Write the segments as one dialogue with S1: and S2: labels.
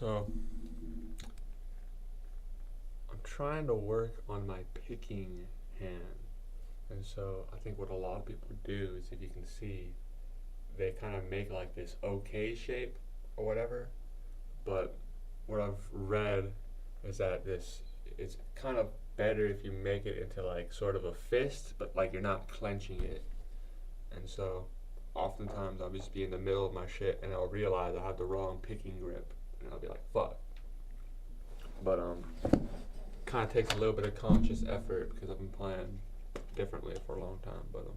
S1: So I'm trying to work on my picking hand. And so I think what a lot of people do is, if you can see, they kind of make like this OK shape or whatever. But what I've read is that it's kind of better if you make it into like sort of a fist, but like you're not clenching it. And so oftentimes I'll just be in the middle of my shit and I'll realize I have the wrong picking grip and I'll be like, fuck. But kind of takes a little bit of conscious effort because I've been playing differently for a long time. But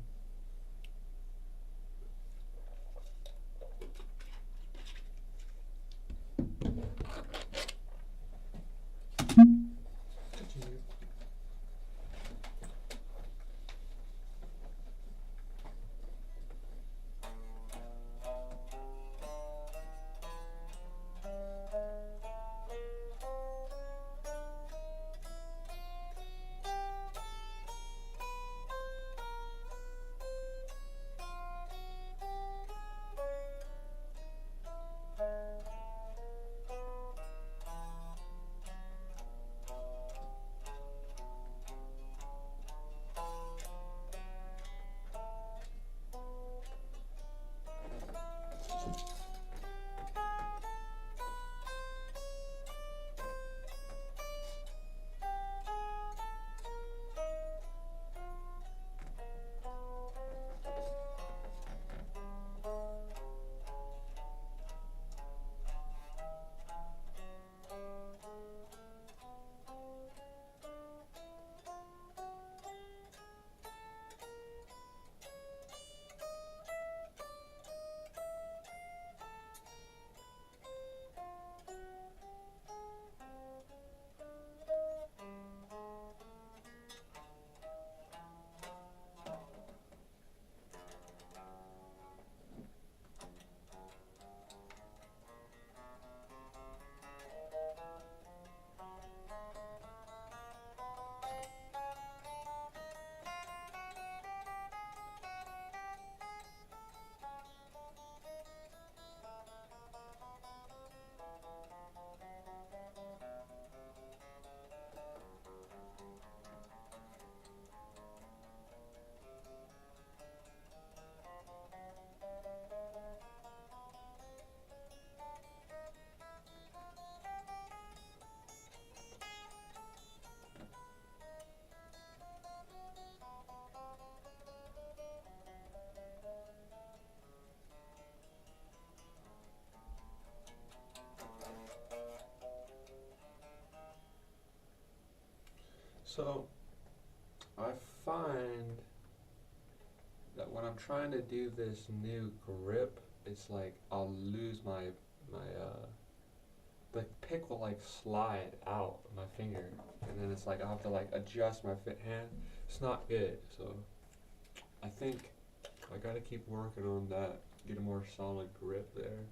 S1: so I find that when I'm trying to do this new grip, it's like I'll lose my the pick will like slide out of my finger, and then it's like I'll have to like adjust my fit hand. It's not good. So I think I gotta keep working on that, get a more solid grip there.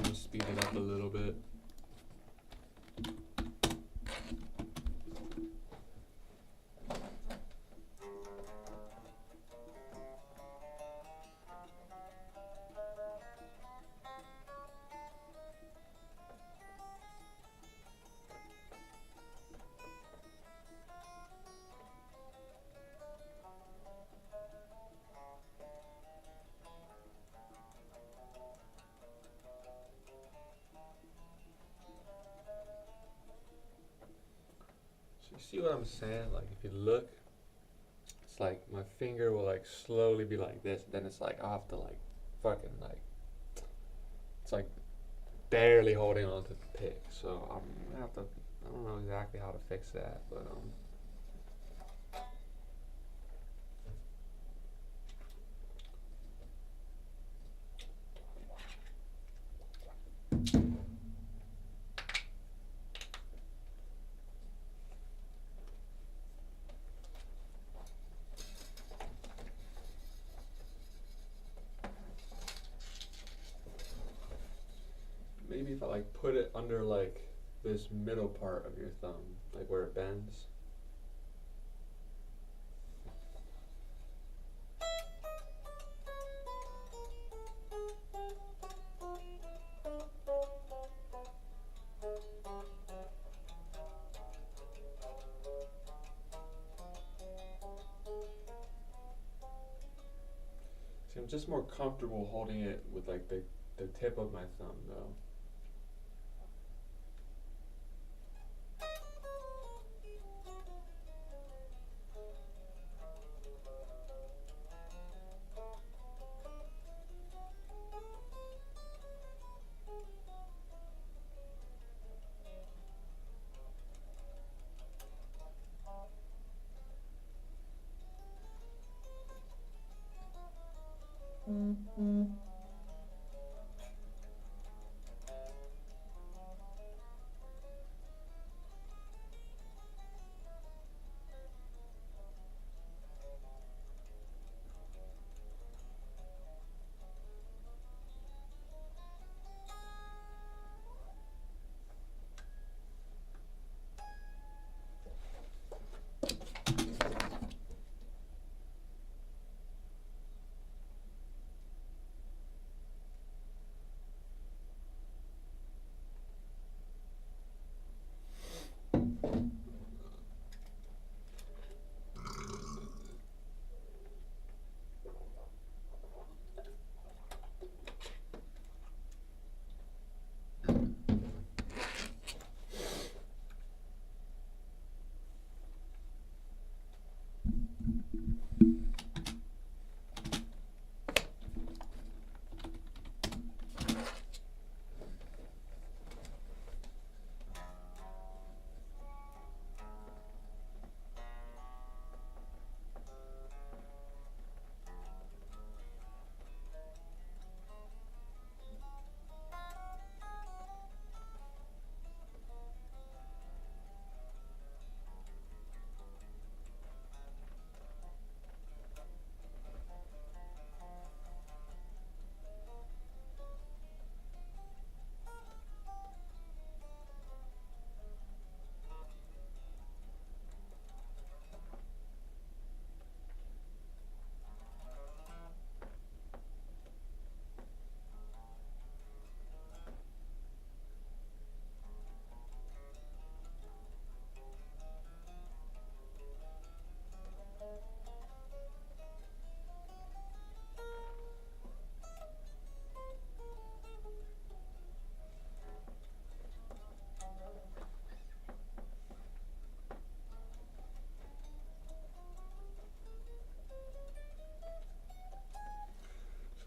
S1: Just speed it up a little bit. So you see what I'm saying? Like if you look, it's like my finger will like slowly be like this. Then it's like I have to like fucking like it's like barely holding on to the pick. So I'm gonna have to. I don't know exactly how to fix that, but maybe if I like put it under like this middle part of your thumb, like where it bends, See, I'm just more comfortable holding it with like the tip of my thumb though.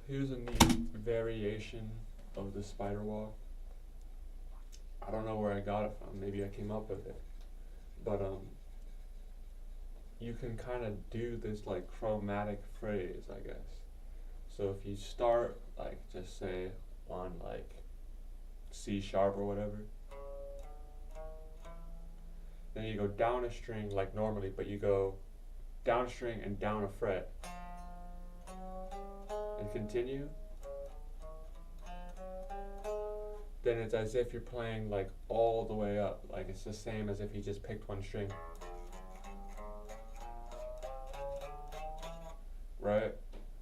S1: Here's a neat variation of the spider walk. I don't know where I got it from. Maybe I came up with it. But you can kind of do this like chromatic phrase, I guess. So if you start like just say on like C sharp or whatever, then you go down a string like normally, but you go down a string and down a fret and continue. Then it's as if you're playing like all the way up, like it's the same as if you just picked one string, right?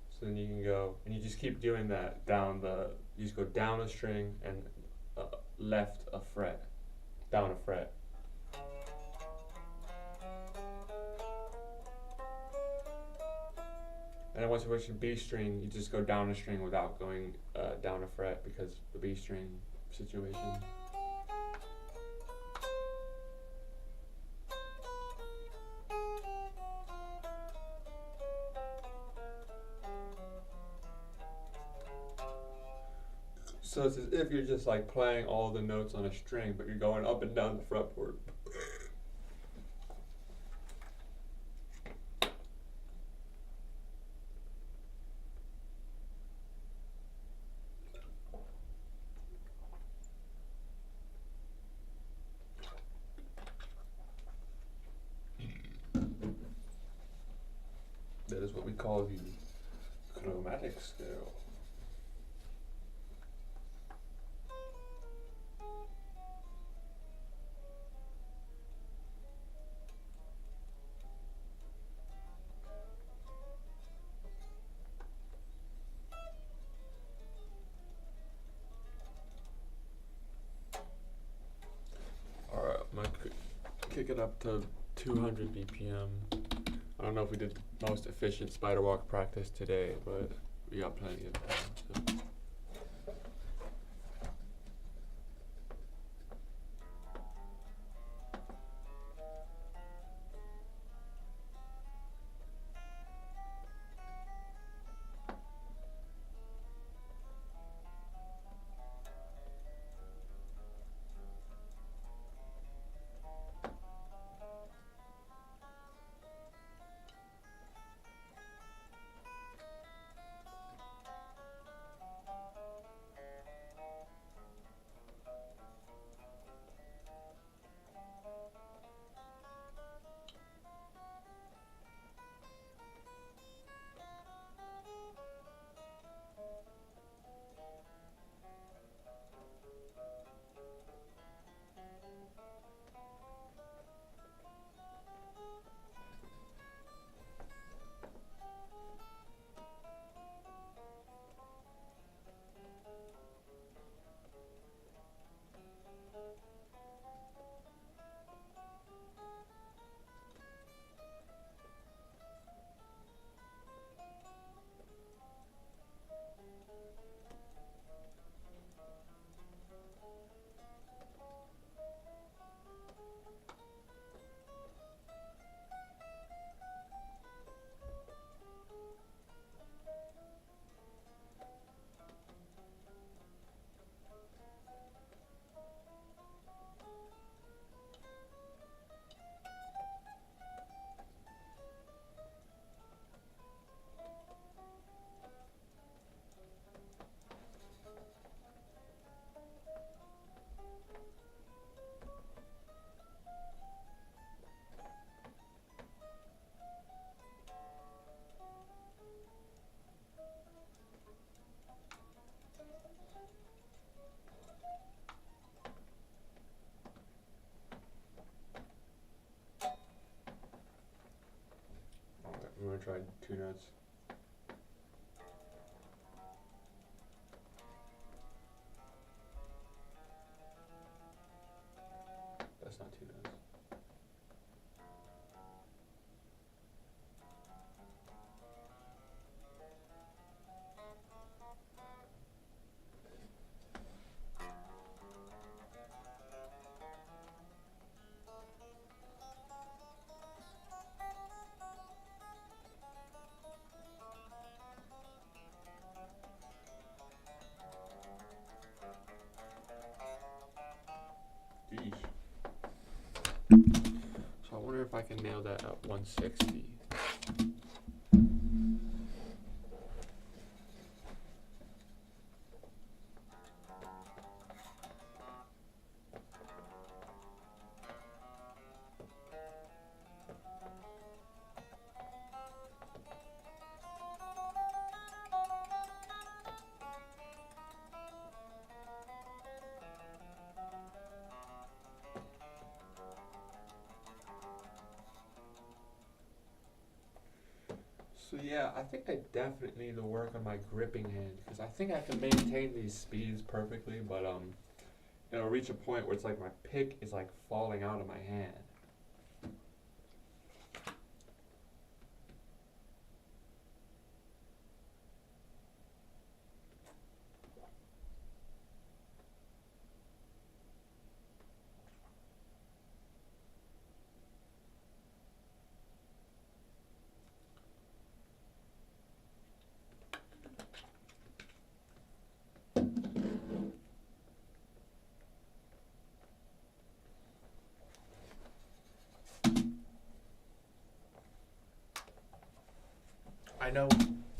S1: So then you can go and you just keep doing that down the, you just go down a string and left a fret, down a fret. And then once you reach the B string, you just go down a string without going down a fret because the B string situation. So it's as if you're just like playing all the notes on a string, but you're going up and down the fretboard. That is what we call the chromatic scale. Alright, I'm gonna kick it up to 200 BPM. I don't know if we did the most efficient spider walk practice today, but We got plenty of time. So. I'm gonna try 2 notes. That's not 2 notes. Yeesh. So I wonder if I can nail that at 160. So yeah, I think I definitely need to work on my gripping hand because I think I can maintain these speeds perfectly, but it'll reach a point where it's like my pick is like falling out of my hand. I know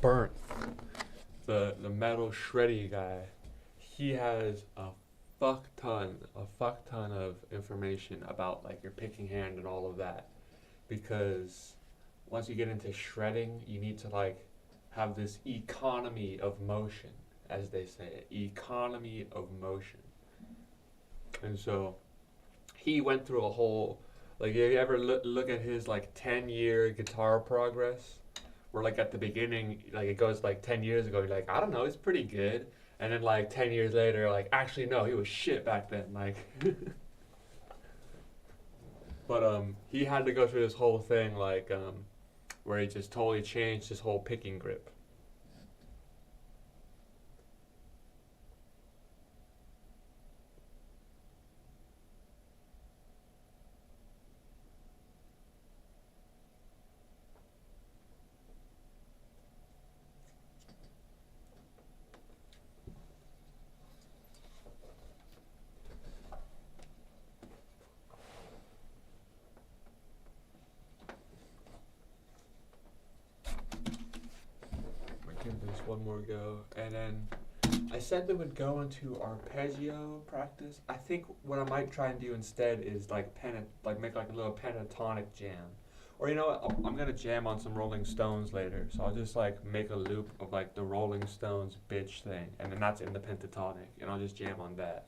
S1: Burnt, the metal shreddy guy, he has a fuck ton of information about like your picking hand and all of that. Because once you get into shredding, you need to like have this economy of motion, as they say, economy of motion. And so he went through a whole like if you ever look at his like 10-year guitar progress where like at the beginning like it goes like 10 years ago you're like I don't know it's pretty good and then like 10 years later like actually no he was shit back then like but he had to go through this whole thing like where he just totally changed his whole picking grip one more go, and then I said that would go into arpeggio practice. I think what I might try and do instead is make like a little pentatonic jam. Or you know what, I'm gonna jam on some Rolling Stones later, so I'll just like make a loop of like the Rolling Stones bitch thing, and then that's in the pentatonic, and I'll just jam on that.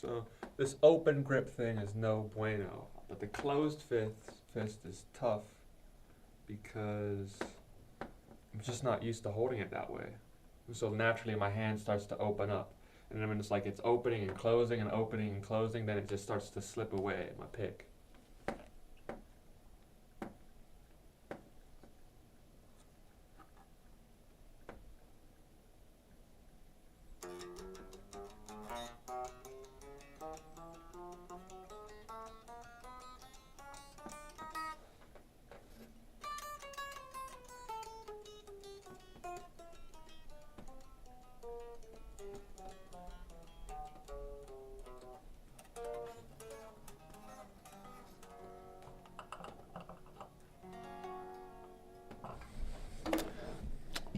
S1: So this open grip thing is no bueno, but the closed fist is tough because I'm just not used to holding it that way. So naturally my hand starts to open up, and then when it's like it's opening and closing and opening and closing, then it just starts to slip away at my pick.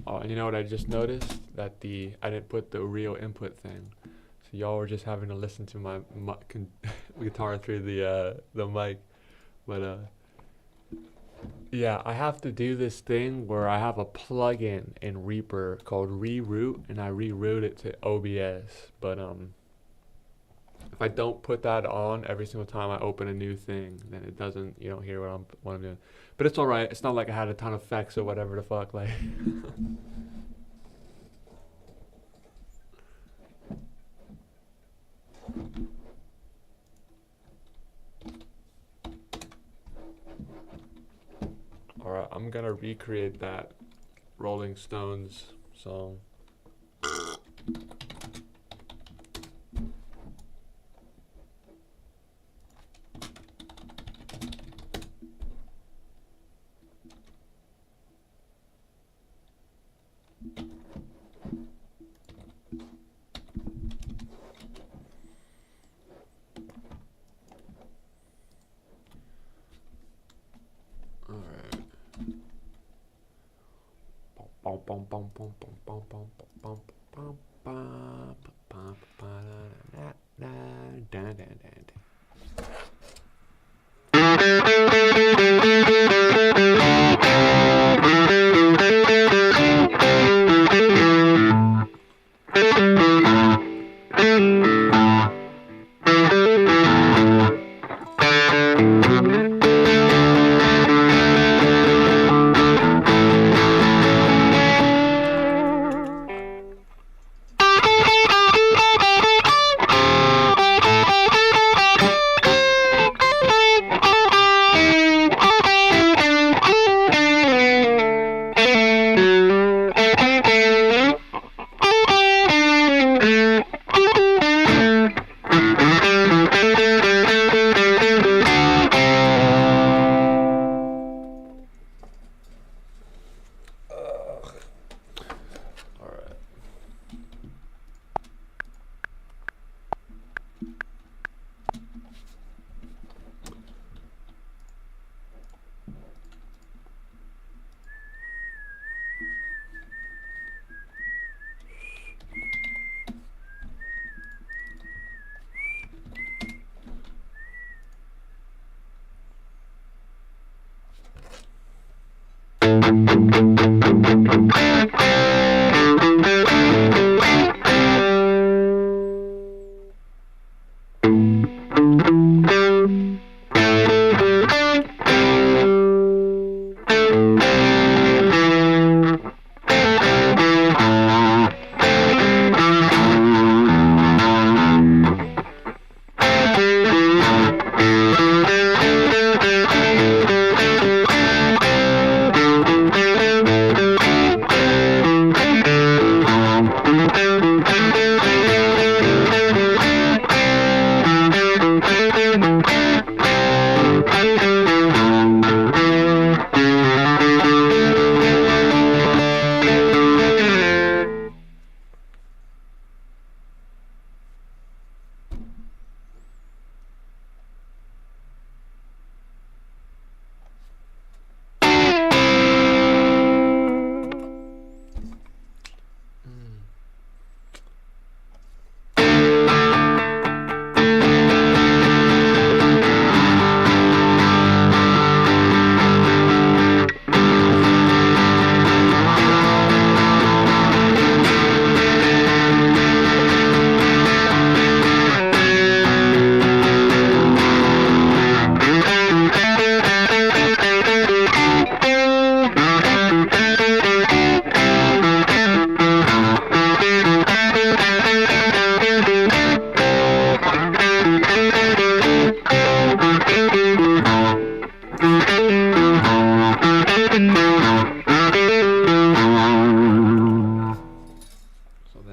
S1: Oh, and you know what I just noticed? That I didn't put the real input thing, so y'all were just having to listen to my guitar through the mic. But yeah, I have to do this thing where I have a plugin in Reaper called Reroute, and I reroute it to OBS. But if I don't put that on every single time I open a new thing, then it doesn't. You don't hear what I'm doing. But it's all right. It's not like I had a ton of effects or whatever the fuck. Like. Alright, I'm gonna recreate that Rolling Stones song.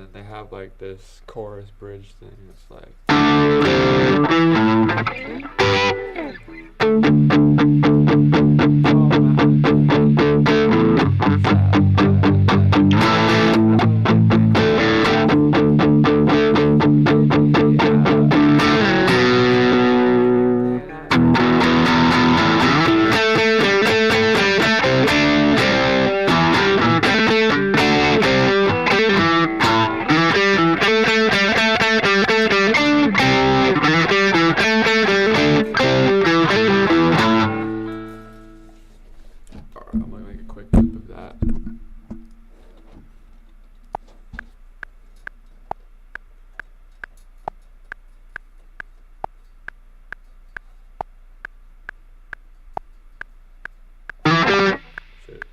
S1: and they have like this chorus bridge thing. It's like. I'm gonna make a quick loop of that. Shit.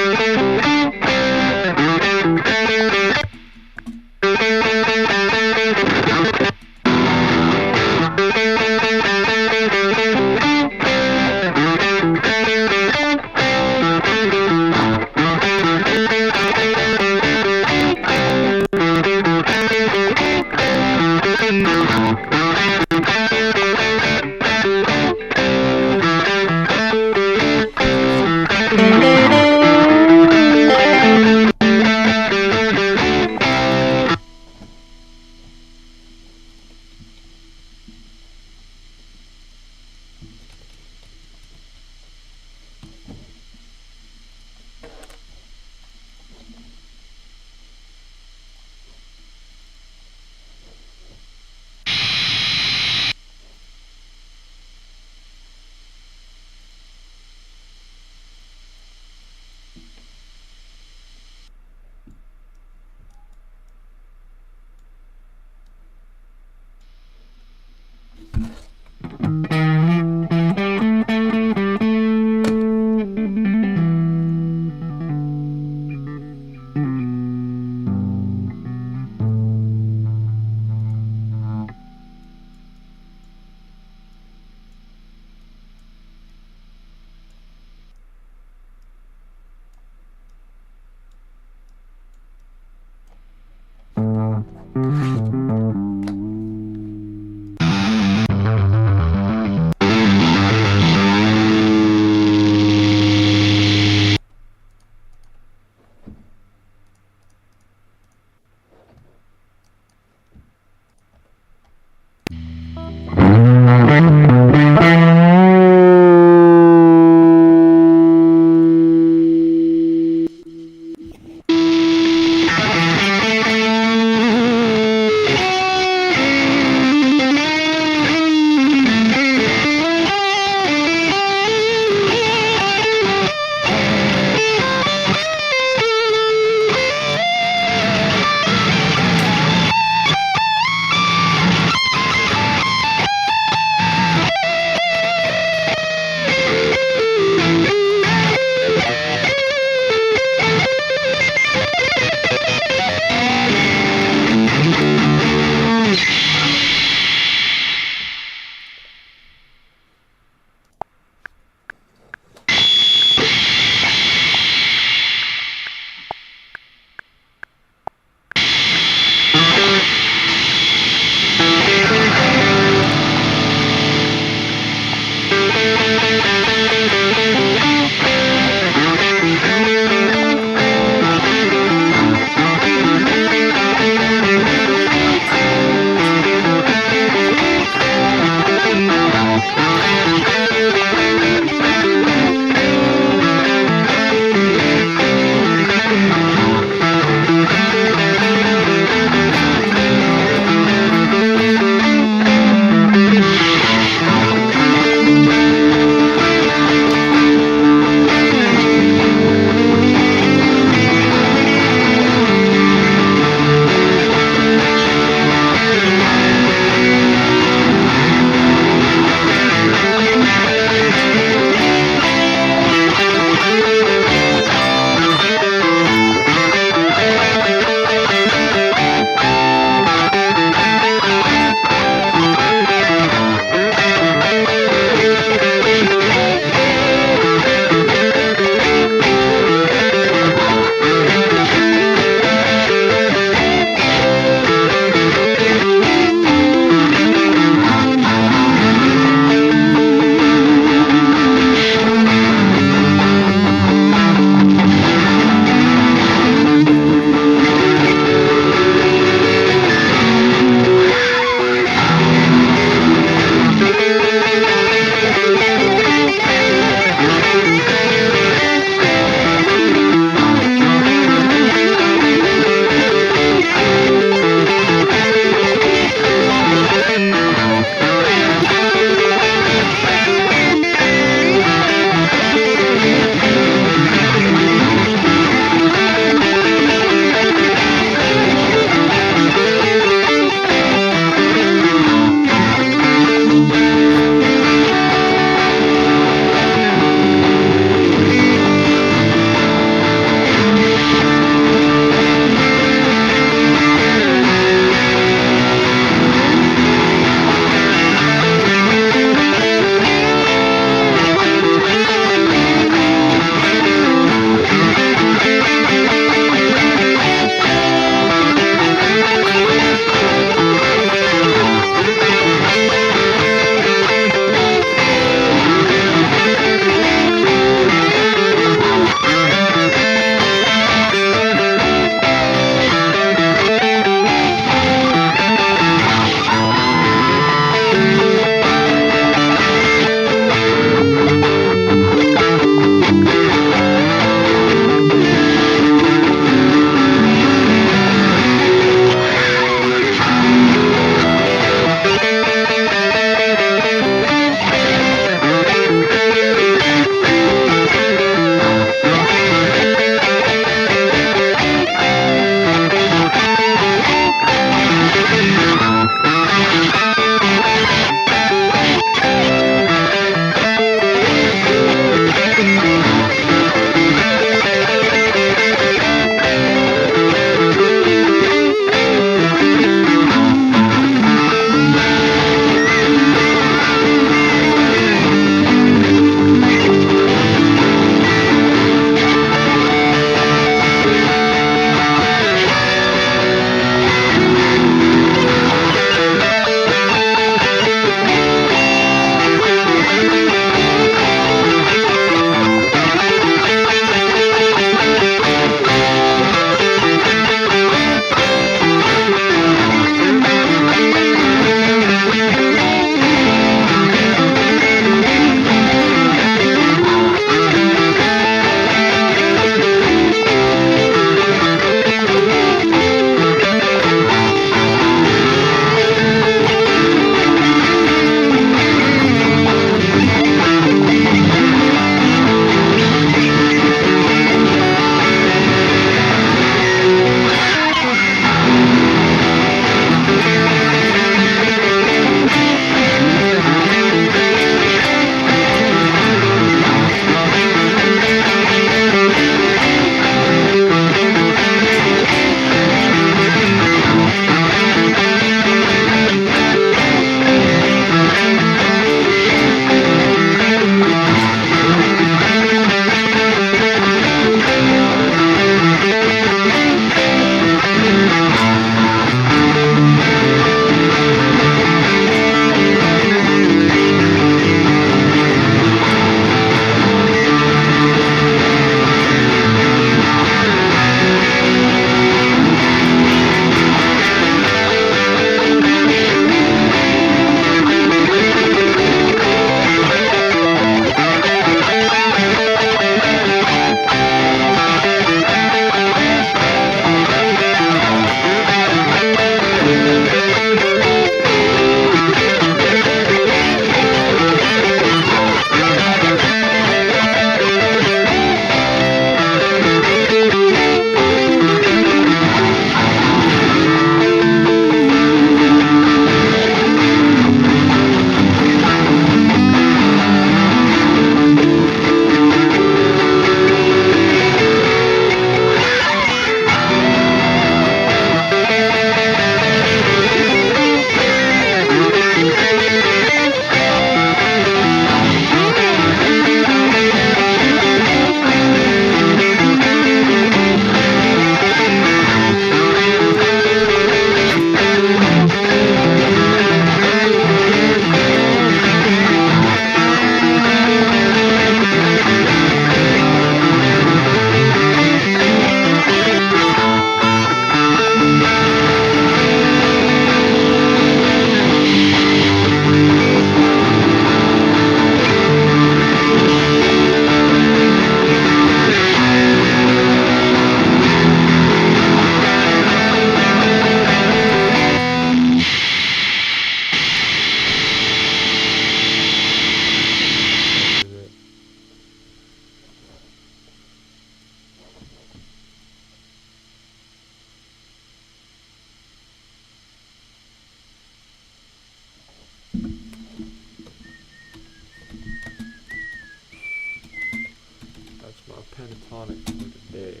S1: pentatonic for today.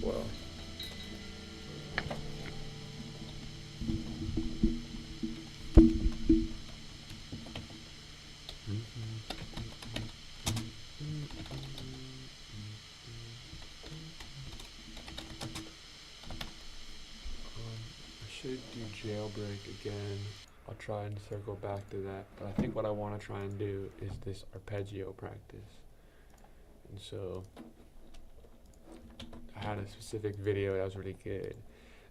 S1: Well, I should do jailbreak again. I'll try and circle back to that, but I think what I want to try and do is this arpeggio practice. And so I had a specific video that was really good,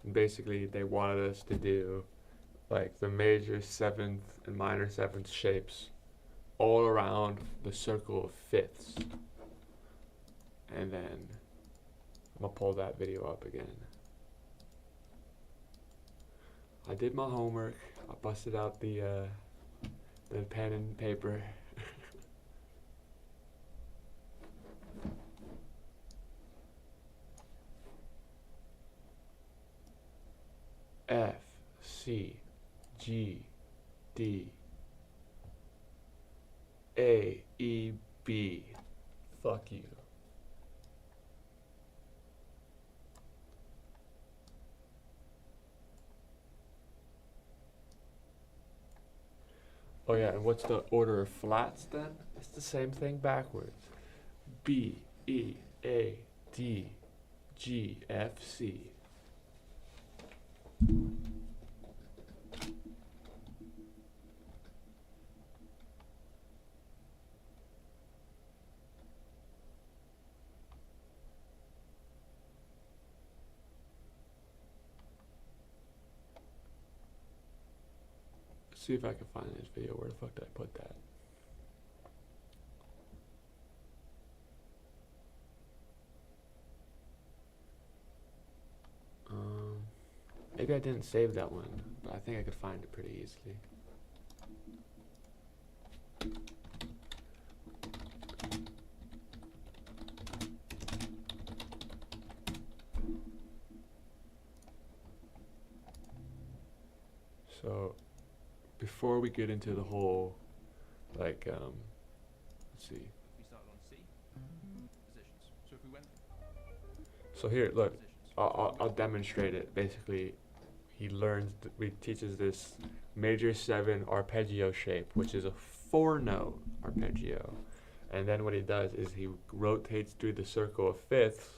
S1: and basically they wanted us to do like the major seventh and minor seventh shapes all around the circle of fifths, and then I'm gonna pull that video up again. I did my homework. I busted out the pen and paper. F, C, G, D, A, E, B. Fuck you. Oh yeah, and what's the order of flats then? It's the same thing backwards. B, E, A, D, G, F, C. See if I can find this video. Where the fuck did I put that? Maybe I didn't save that one, but I think I could find it pretty easily. So before we get into the whole, like, let's see.
S2: We started on C positions. So if we went.
S1: So here, look, I'll demonstrate it. Basically, he learns. We teaches this major seven arpeggio shape, which is a 4-note arpeggio, and then what he does is he rotates through the circle of fifths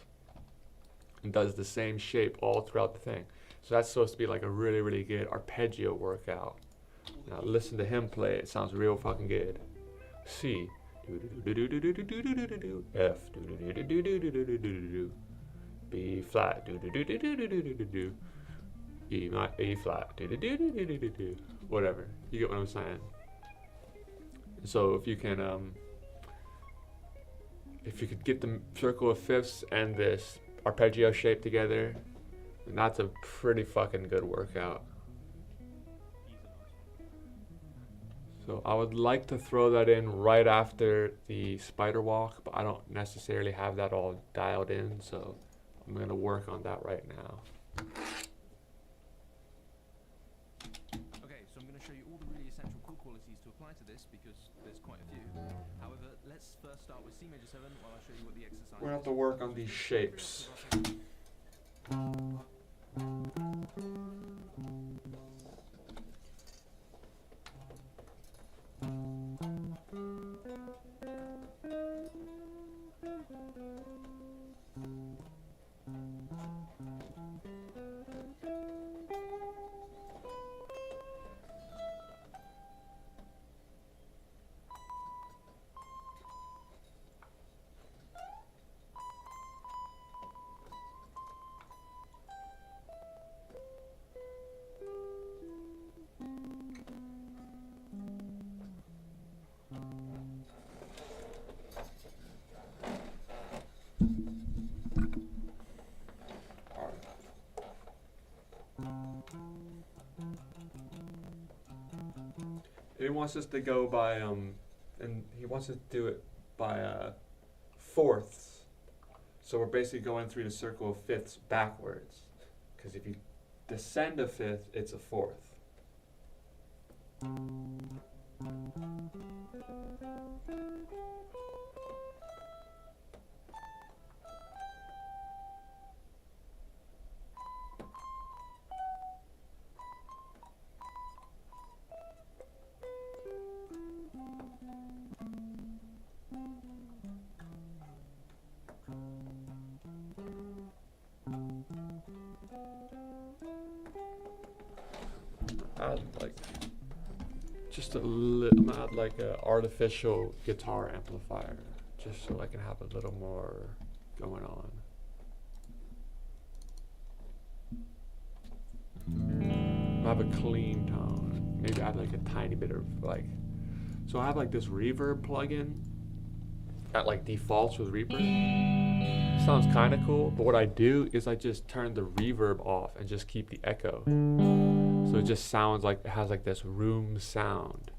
S1: and does the same shape all throughout the thing. So that's supposed to be like a really, really good arpeggio workout. Now listen to him play. It sounds real fucking good. C, F, B flat, E flat, whatever. You get what I'm saying? So if you could get the circle of fifths and this arpeggio shape together, then that's a pretty fucking good workout. So I would like to throw that in right after the spider walk, but I don't necessarily have that all dialed in, so I'm going to work on that right now.
S2: Okay, so I'm going to show you all the really essential chord qualities to apply to this because there's quite a few. However, let's first start with C major 7 while I show you what the exercise is.
S1: We're going to have to work on these shapes. He wants us to go by and he wants us to do it by fourths. So we're basically going through the circle of fifths backwards. Because if you descend a fifth, it's a fourth. add like just a little. I'm gonna add like a artificial guitar amplifier, just so I can have a little more going on. I have a clean tone. Maybe add like a tiny bit of like. So I have like this reverb plugin that like defaults with Reaper. Sounds kind of cool, but what I do is I just turn the reverb off and just keep the echo. So it just sounds like it has like this room sound.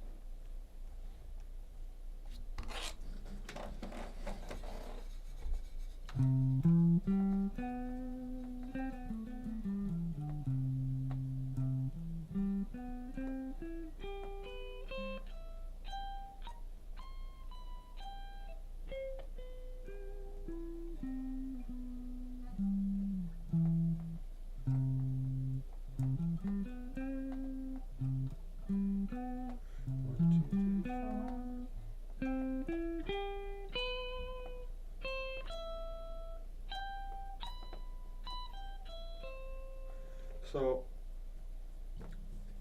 S1: So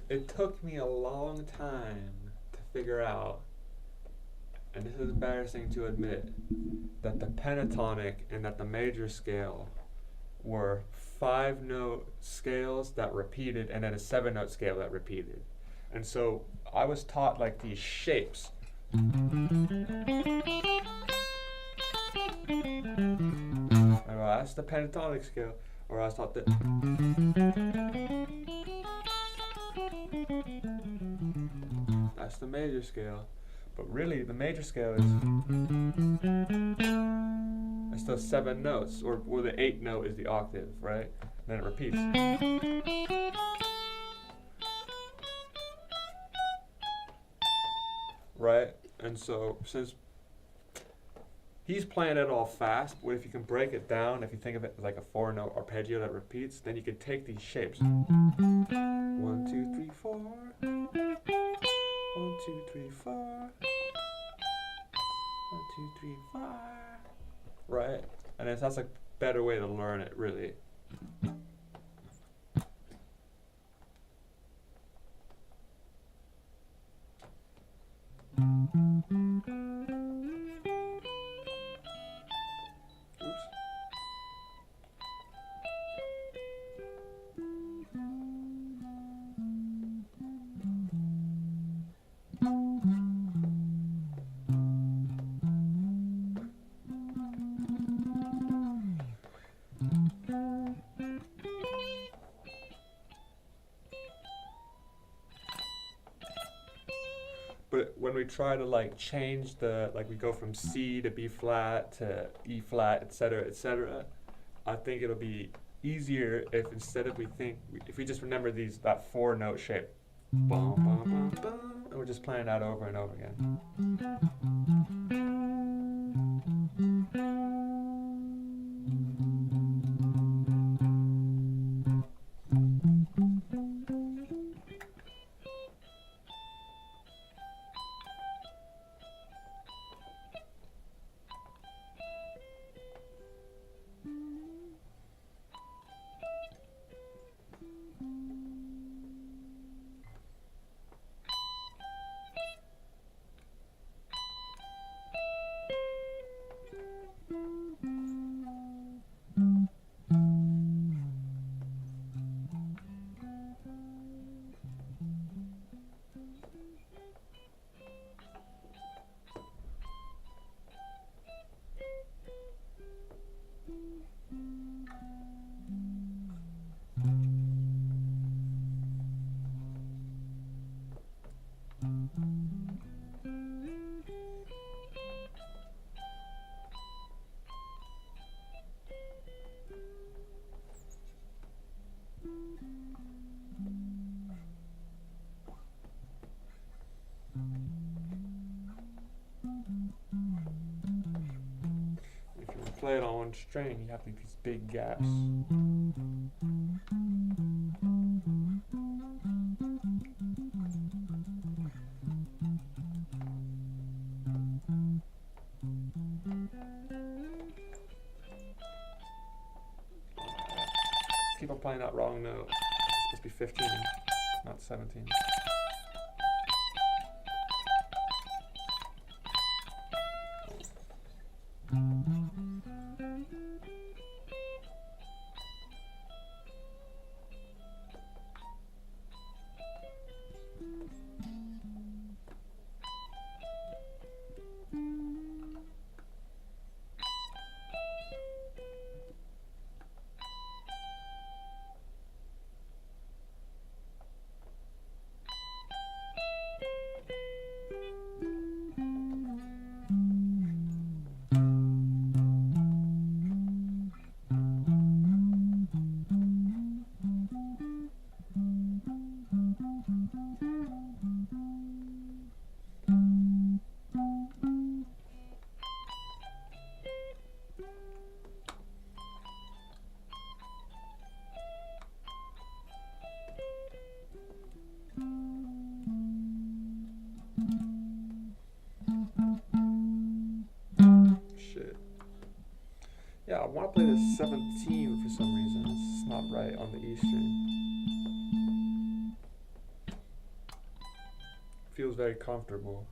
S1: it took me a long time to figure out, and this is embarrassing to admit, that the pentatonic and that the major scale were 5-note scales that repeated and then a 7-note scale that repeated. And so I was taught like these shapes. Well, that's the pentatonic scale. Or I was taught that. That's the major scale. But really, the major scale is. It's those 7 notes, or the 8th note is the octave, right? And then it repeats. Right? And so, since he's playing it all fast, but if you can break it down, if you think of it as like a 4-note arpeggio that repeats, then you can take these shapes. 1, 2, 3, 4. 1, 2, 3, 4. 1, 2, 3, 4. Right? And that's a better way to learn it, really. But when we try to like change the, like we go from C to B flat to E flat, etc., I think it'll be easier if instead of if we just remember that 4-note shape, bum, bum, bum, bum, and we're just playing that over and over again. If you play it on one string, you have these big gaps. Keep on playing that wrong note. It's supposed to be 15. not 17. Yeah, I want to play the 17 for some reason. It's not right on the E string. Feels very comfortable.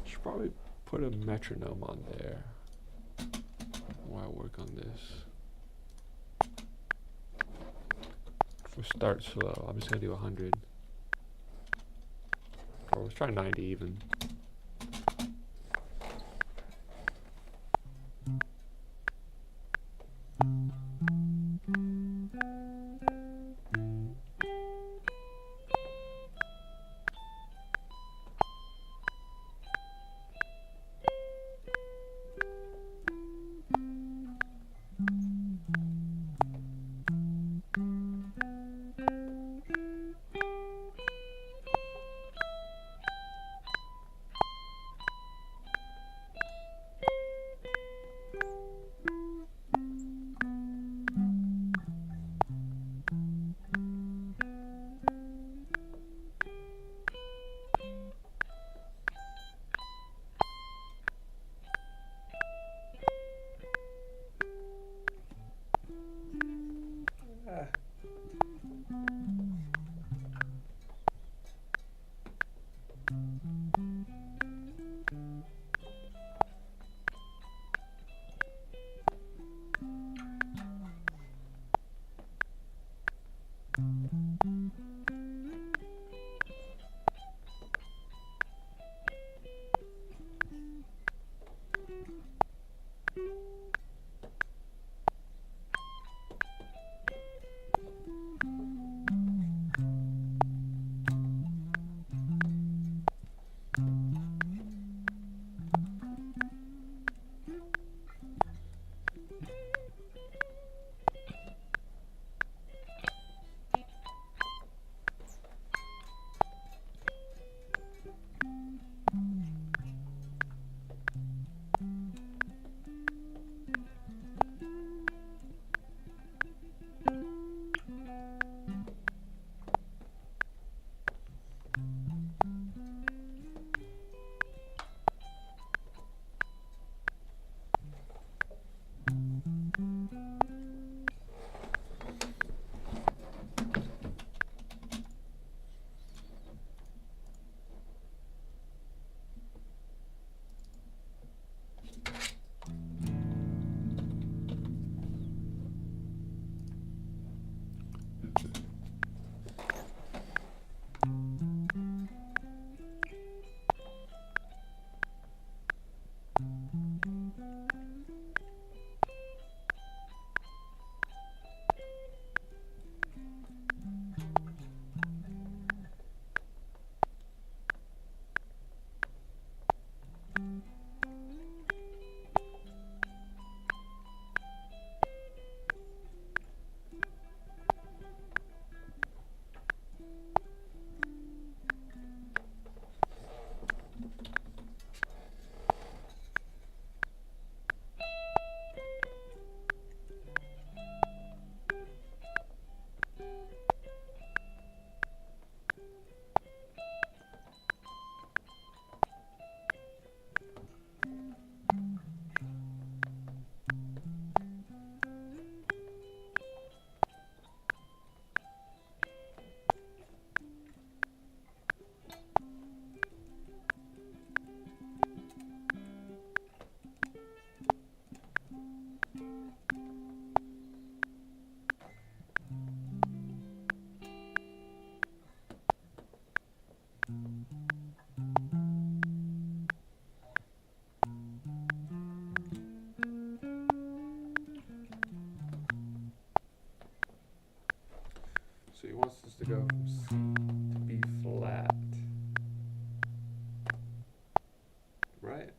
S1: Should probably put a metronome on there while I work on this. We'll start slow. I'm just gonna do 100. Or let's try 90 even. So he wants us to go from C to B flat. Right?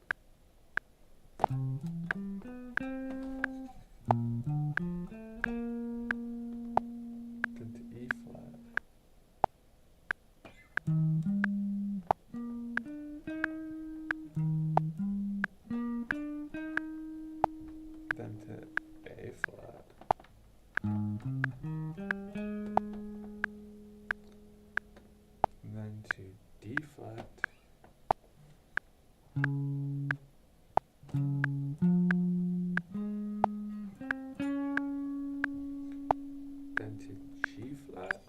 S1: Then to E flat. Then to A flat. Then to D flat. Then to G flat.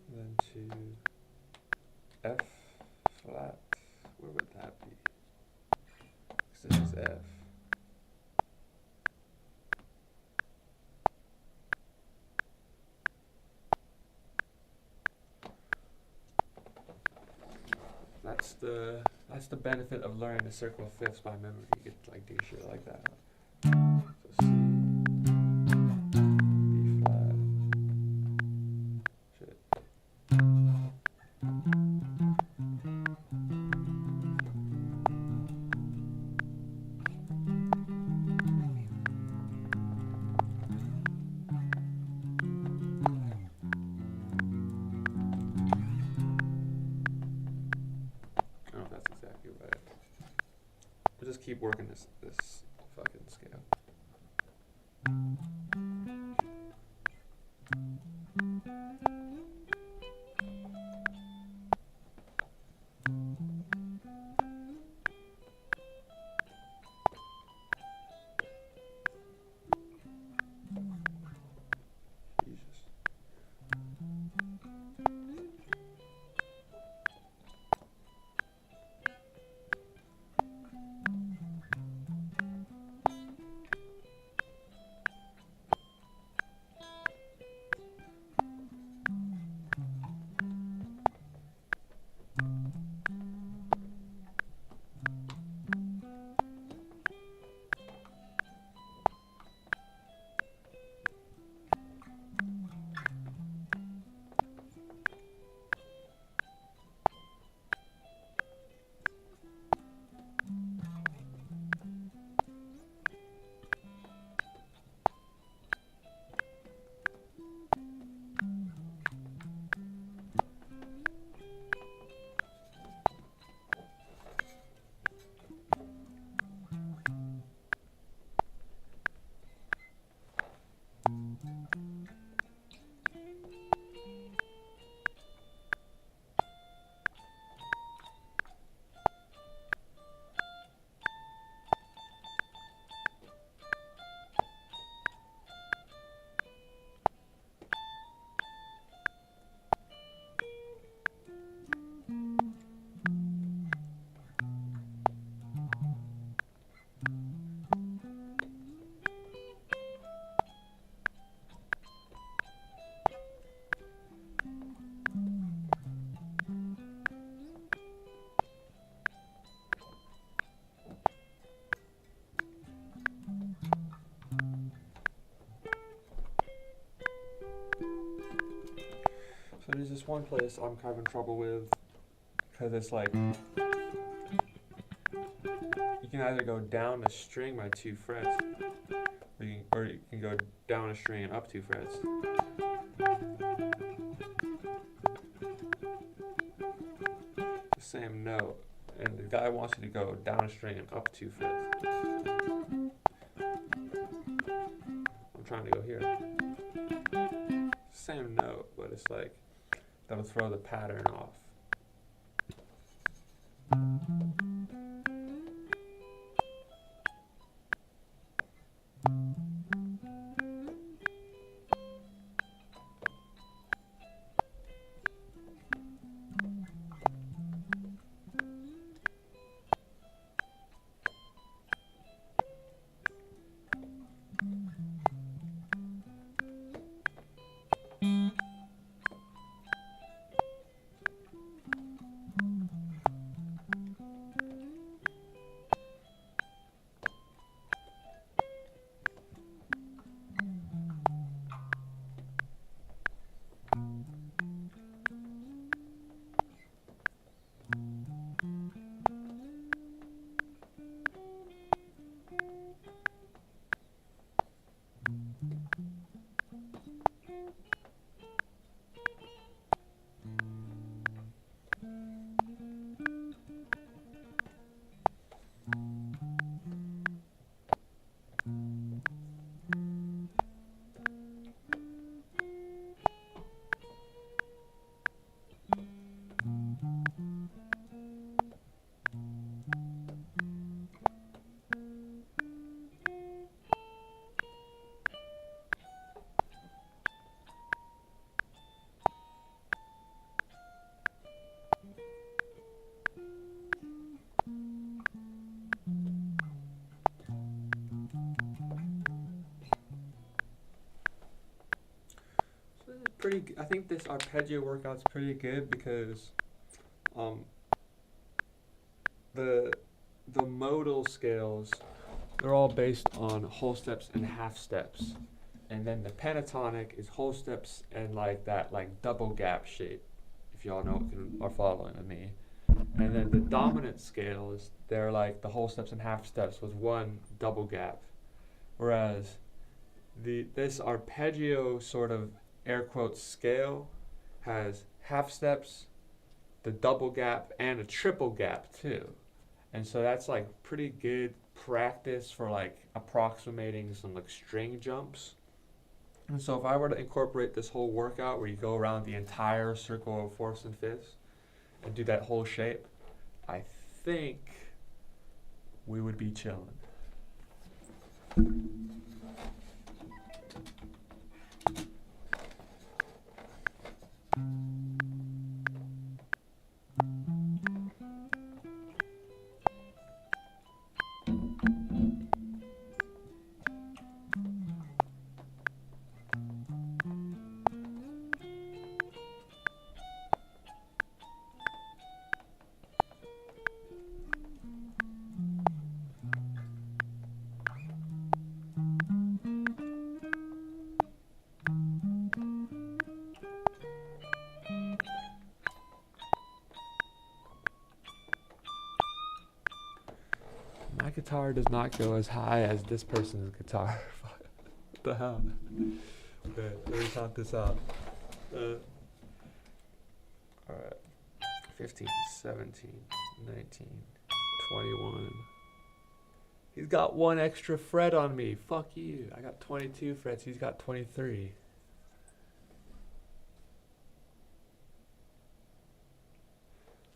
S1: Then to F flat. Where would that be? 'Cause this is F. That's the benefit of learning the circle of fifths by memory. You get to like do shit like that. So C, B flat. Shit. I don't know if that's exactly right. We'll just keep working this fucking scale. Jesus. there's this one place I'm having trouble with because it's like you can either go down a string by 2 frets, or you can go down a string and up 2 frets. The same note, and the guy wants you to go down a string and up 2 frets. I'm trying to go here. Same note, but it's like that'll throw the pattern off. I think this arpeggio workout's pretty good because the modal scales, they're all based on whole steps and half steps, and then the pentatonic is whole steps and like that like double gap shape, if y'all know are following with me. And then the dominant scales, they're like the whole steps and half steps with one double gap, whereas this arpeggio sort of air quotes scale has half steps, the double gap, and a triple gap too. And so that's like pretty good practice for like approximating some like string jumps. And so if I were to incorporate this whole workout where you go around the entire circle of fourths and fifths and do that whole shape, I think we would be chilling. My guitar does not go as high as this person's guitar. What the hell? Okay, let me count this out. Alright. 15, 17, 19, 21. He's got one extra fret on me. Fuck you. I got 22 frets. He's got 23.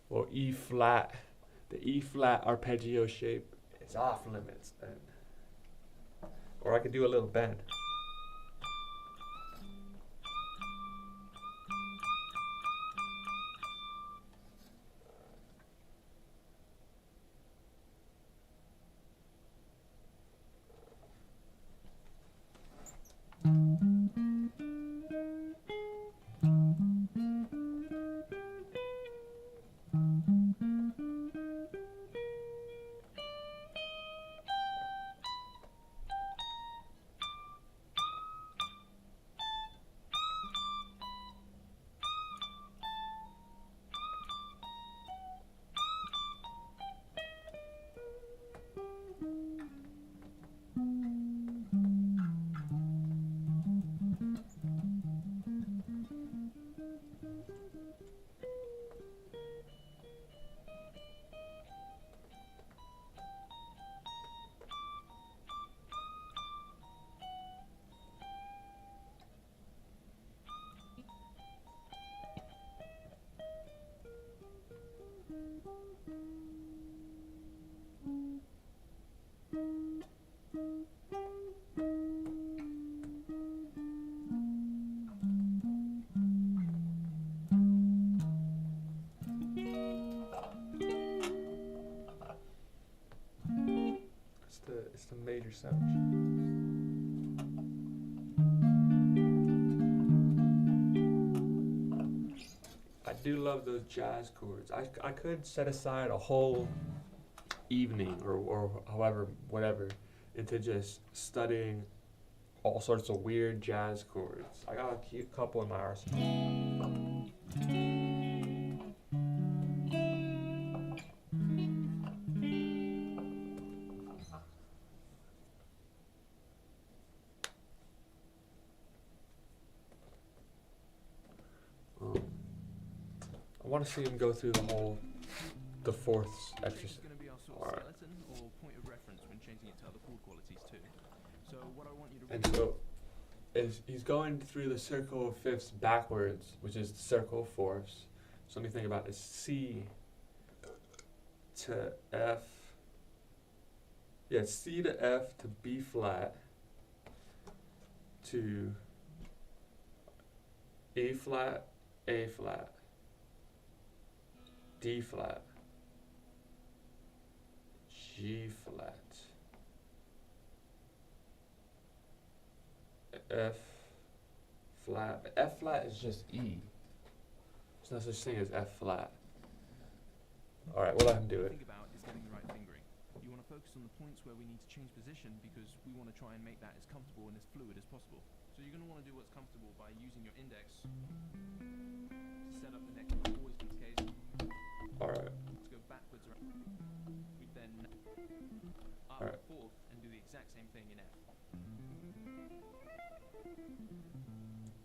S1: Well, E flat. The E flat arpeggio shape is off limits then. Or I could do a little bend. It's the major 7th. I do love those jazz chords. I could set aside a whole evening or however, whatever, into just studying all sorts of weird jazz chords. I got a cute couple in my arsenal. I want to see him go through the fourth exercise.
S2: It's going to be our sort of skeleton or point of reference when changing it to other chord qualities too. So what I want you to
S1: And so he's going through the circle of fifths backwards, which is the circle of fourths. So let me think about this. C to F. Yeah, C to F to B flat to E flat, A flat, D flat, G flat, F flat. But F flat is just E. There's no such thing as F flat. Alright, we'll let him do it.
S2: think about is getting the right fingering. You want to focus on the points where we need to change position because we want to try and make that as comfortable and as fluid as possible. So you're going to want to do what's comfortable by using your index to set up the neck, always been the case.
S1: Alright.
S2: Let's go backwards around. We then up
S1: Alright.
S2: fourth and do the exact same thing in F.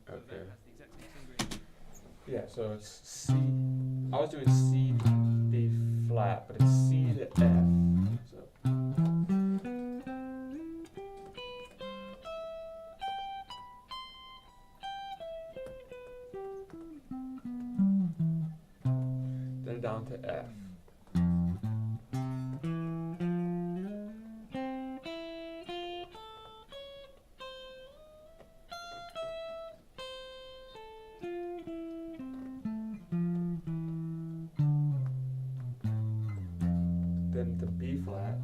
S2: So
S1: Okay.
S2: that has the exact same fingering.
S1: Yeah, so it's C. I was doing C to D flat, but it's C to F. So. Then down to F. Then to B flat.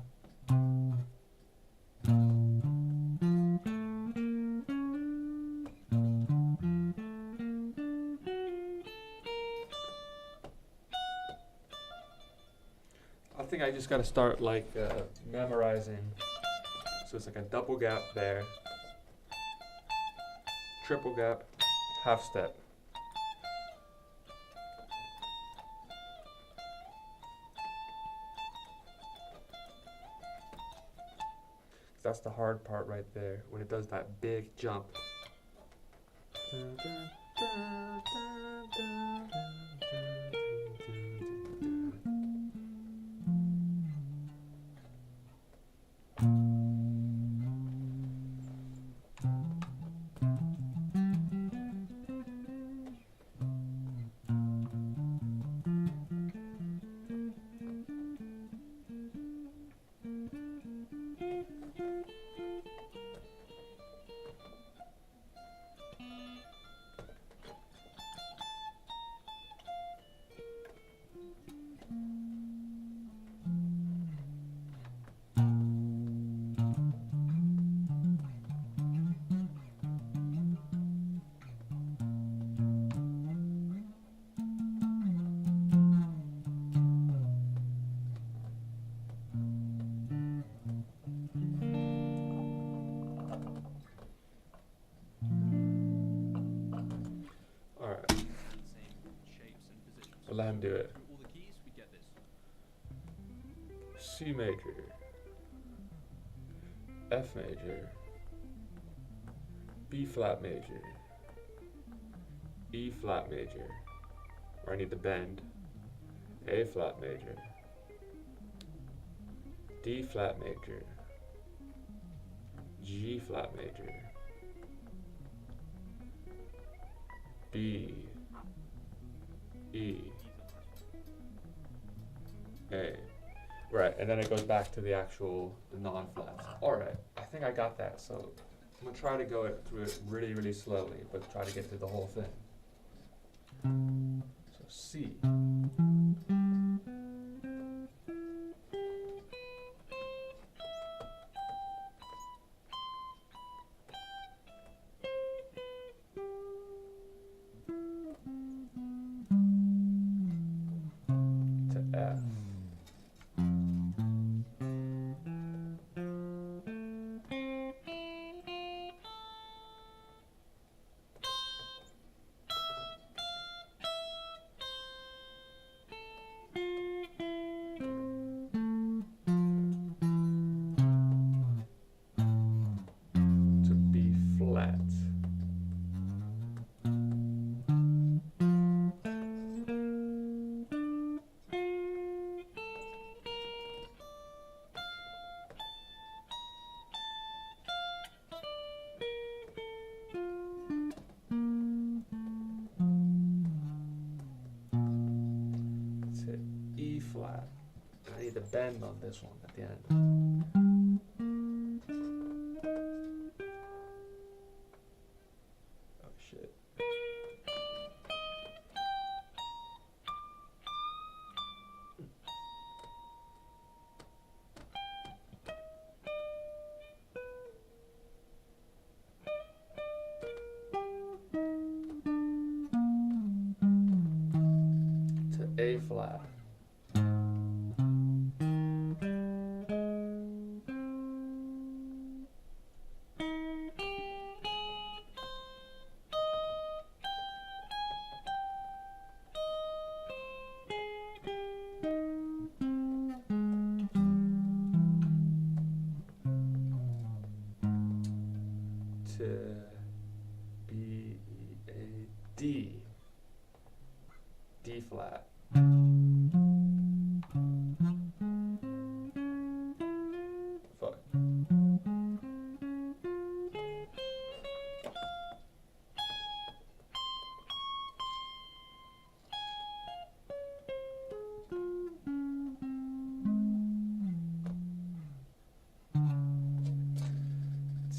S1: I think I just gotta start like memorizing. So it's like a double gap there, triple gap, half step. That's the hard part right there, when it does that big jump. Alright,
S2: Same shapes and positions.
S1: I'll let him do it.
S2: Through all the keys, we get this.
S1: C major, F major, B flat major, E flat major, where I need the bend, A flat major, D flat major, G flat major, B, E,
S2: These are the first one.
S1: Right, and then it goes back to the actual non-flats. Alright, I think I got that, so I'm gonna try to go through it really, really slowly, but try to get through the whole thing. So C. To F. To B flat. To E flat. I need to bend on this one at the end. Oh shit. To A flat. To B E A D. D flat. Fuck.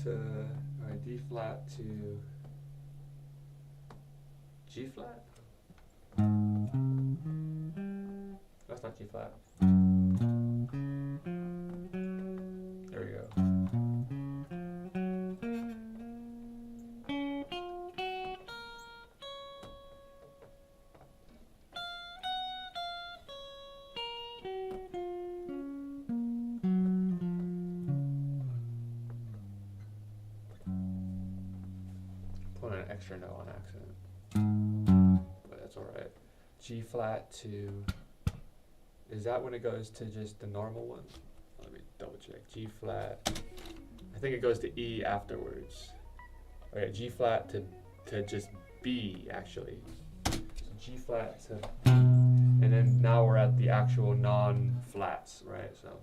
S1: To alright, D flat to G flat? That's not G flat. There we go. Put an extra note on accident. But that's alright. G flat to. Is that when it goes to just the normal one? Let me double check. G flat. I think it goes to E afterwards. Okay, G flat to just B actually. So G flat to. And then now we're at the actual non-flats, right? So.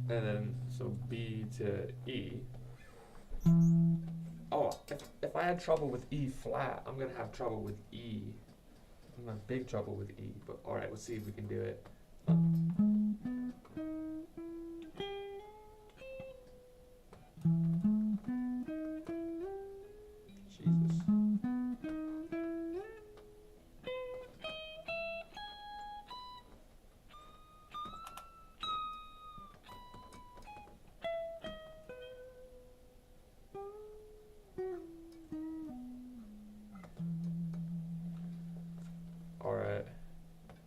S1: And then, so B to E. Oh, if I had trouble with E flat, I'm gonna have trouble with E. I'm gonna have big trouble with E, but alright, let's see if we can do it. Jesus. Alright.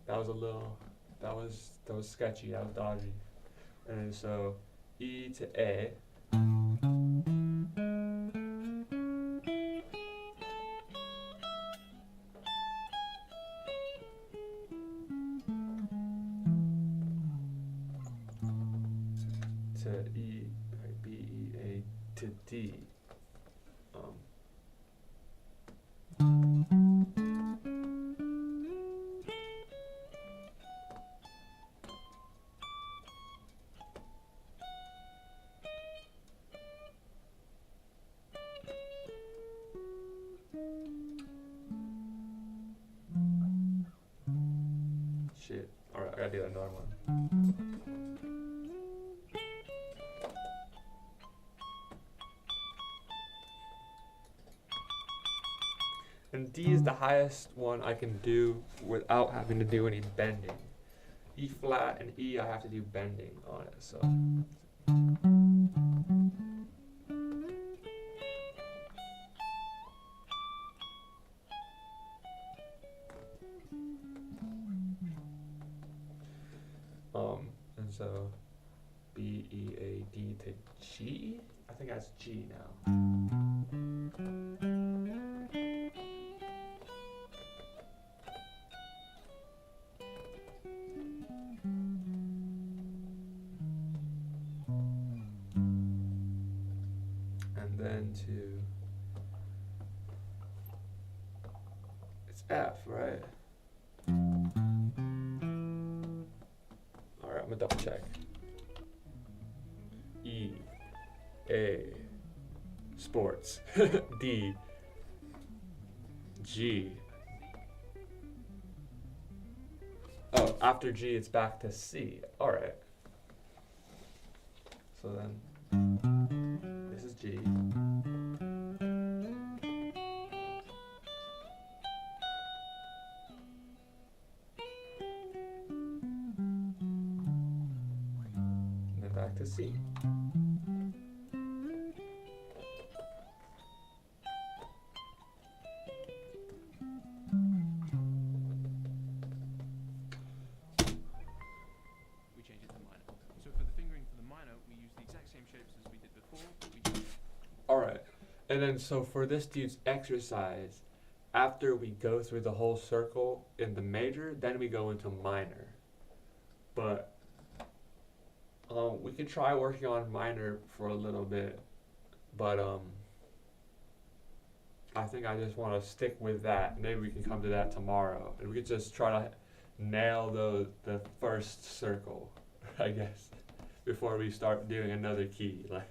S1: That was a little, that was sketchy, that was dodgy. And so, E to A. To E, right, B, E, A to D. gotta do another one. And D is the highest one I can do without having to do any bending. E flat and E, I have to do bending on it, so. And so B, E, A, D to G? I think that's G now. And then to, it's F, right? Alright, I'm gonna double check. E, A, sports. D, G. Oh, after G it's back to C. Alright. So then, this is G. And then back to C.
S2: We change it to minor. So for the fingering for the minor, we use the exact same shapes as we did before, but we change it.
S1: Alright. And then so for this dude's exercise, after we go through the whole circle in the major, then we go into minor. But we can try working on minor for a little bit, but I think I just want to stick with that. Maybe we can come to that tomorrow, and we could just try to nail the first circle, I guess, before we start doing another key. Like.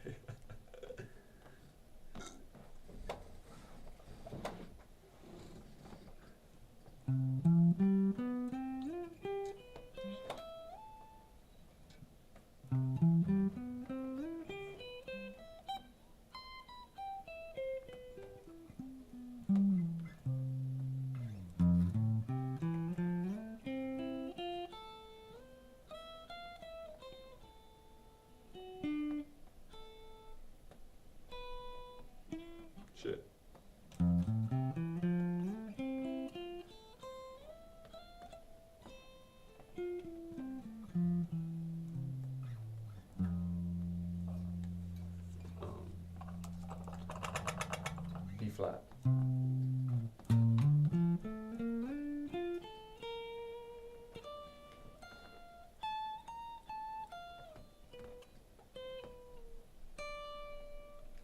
S1: Shit. B flat.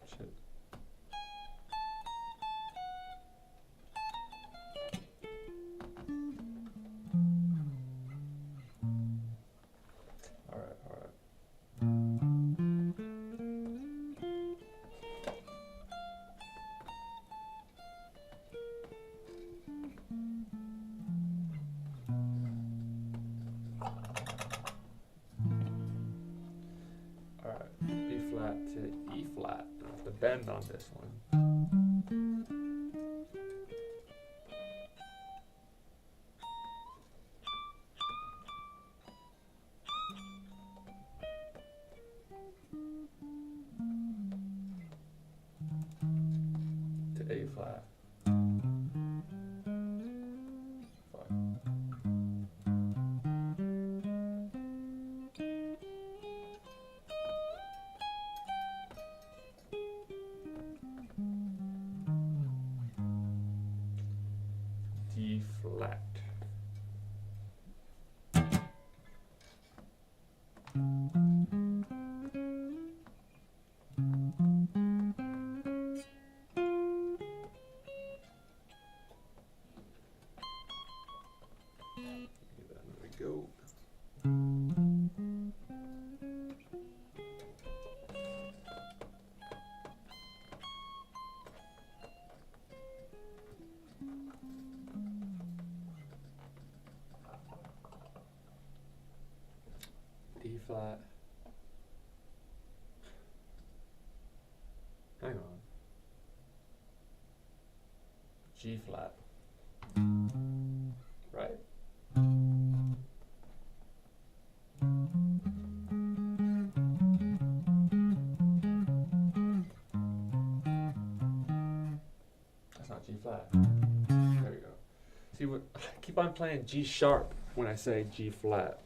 S1: Shit. Alright, alright. Alright, B flat to E flat. I have to bend on this one. To A flat. Fuck. D flat. There we go. flat. Hang on. G flat. Right? That's not G flat. There we go. See what? I keep on playing G sharp when I say G flat.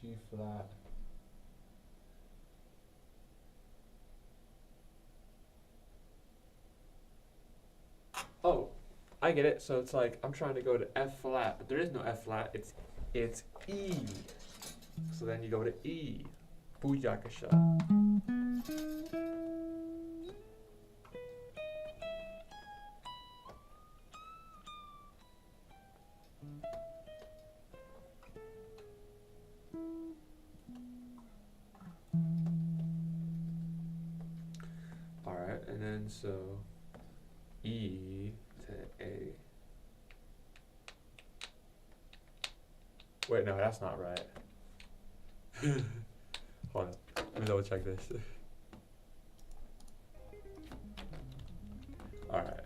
S1: G flat. Oh, I get it. So it's like I'm trying to go to F flat, but there is no F flat. It's E. So then you go to E. Booyakasha. Alright, and then so E to A. Wait, no, that's not right. Hold on, let me double check this. Alright,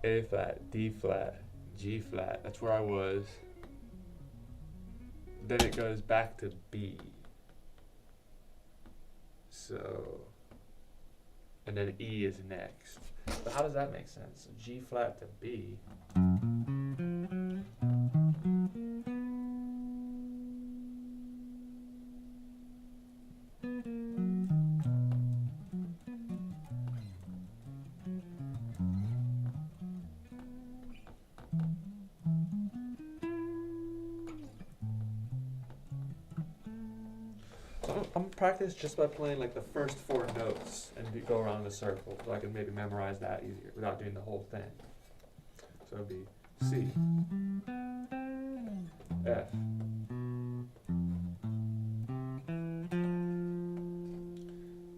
S1: A flat, D flat, G flat, that's where I was. Then it goes back to B. So, and then E is next. But how does that make sense? So G flat to B. I'm practice just by playing like the first 4 notes and go around the circle, so I can maybe memorize that easier without doing the whole thing. So it'd be C, F,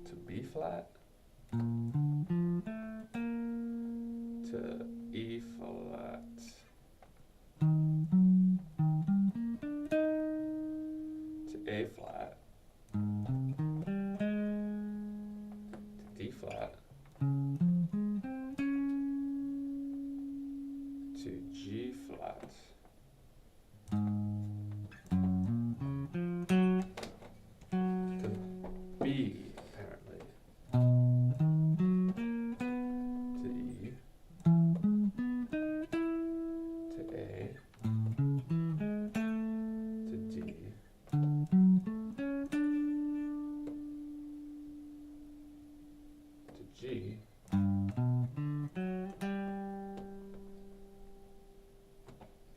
S1: to B flat, to E flat, to A flat, to D flat, to G flat, to B apparently, to E, to A, to D, to G,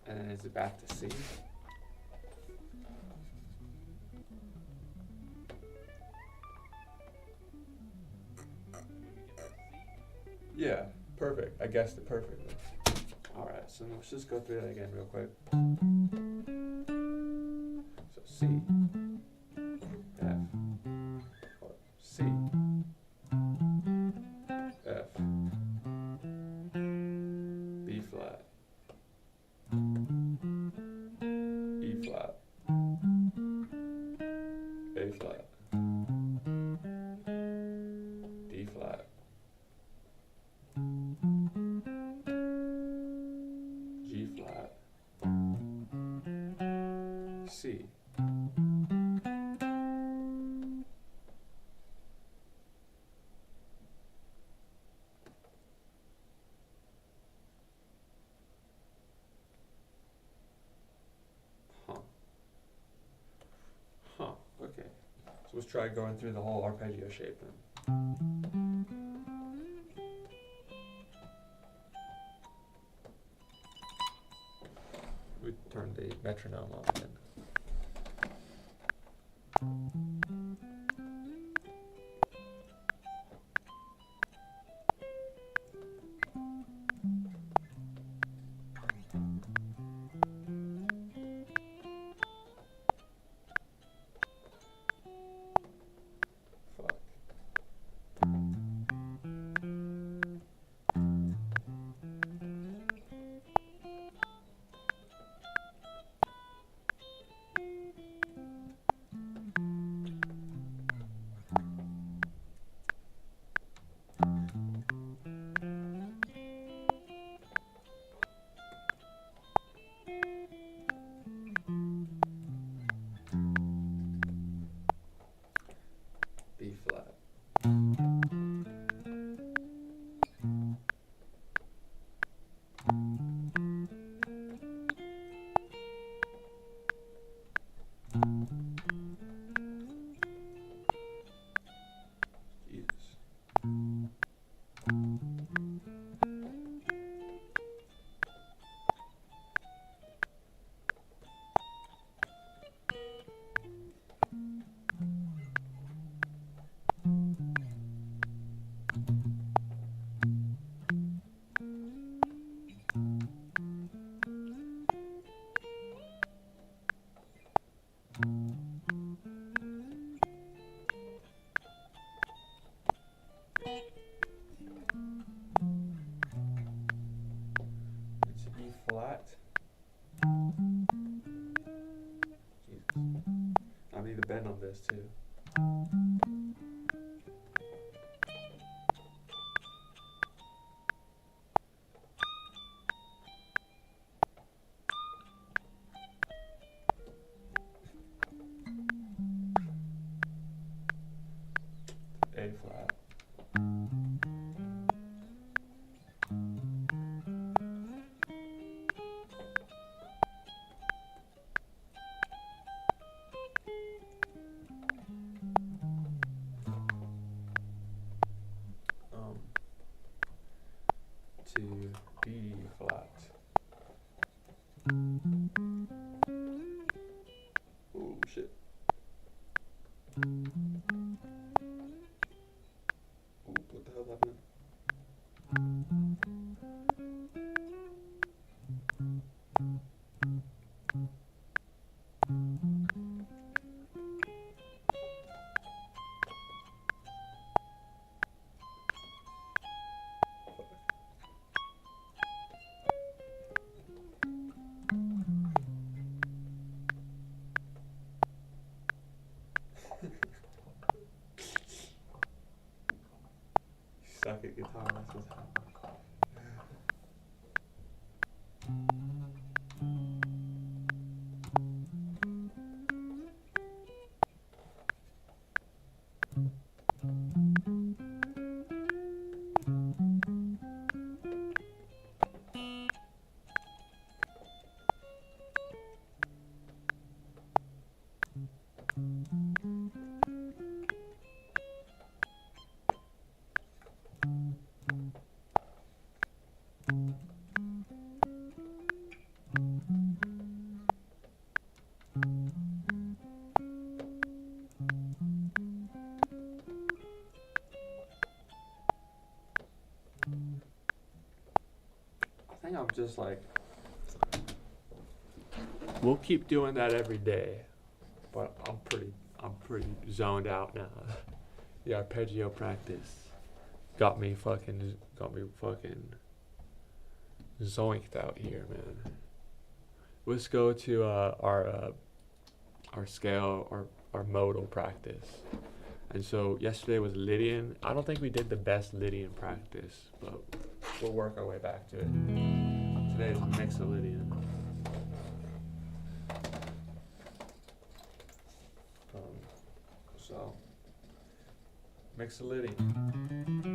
S1: and then is it back to C? Yeah, perfect. I guessed it perfectly. Alright, so let's just go through that again real quick. So C, F, or C, F, B flat, E flat, A flat, D flat, G flat, C, let's try going through the whole arpeggio shape then. We turn the metronome on again. Fuck. B flat. Jesus. It's E flat. Jesus. I need a bend on this too. A flat. To B flat. Oh shit. Oh, what the hell happened? You suck at guitar, that's what's happening. I think I'm just like, we'll keep doing that every day, but I'm pretty zoned out now. The arpeggio practice got me fucking zoinked out here, man. Let's go to our scale, our modal practice. And so yesterday was Lydian. I don't think we did the best Lydian practice, but we'll work our way back to it. Today is Mixolydian. So, Mixolydian.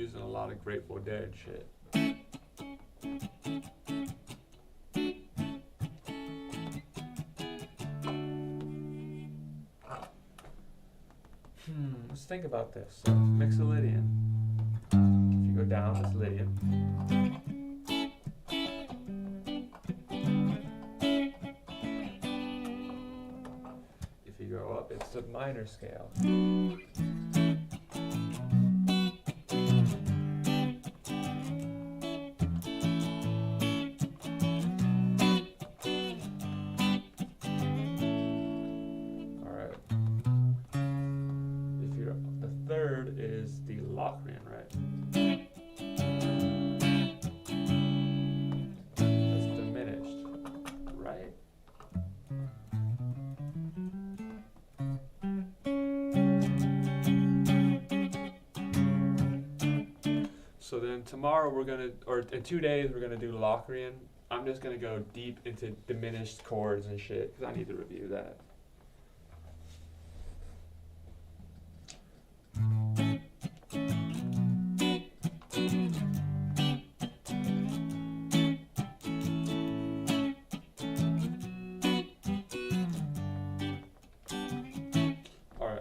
S1: using a lot of Grateful Dead shit. Let's think about this. So, Mixolydian. If you go down, it's Lydian. If you go up, it's the minor scale. Is the Locrian, right? That's diminished, right? So then tomorrow we're gonna, or in 2 days we're gonna do Locrian. I'm just gonna go deep into diminished chords and shit, because I need to review that.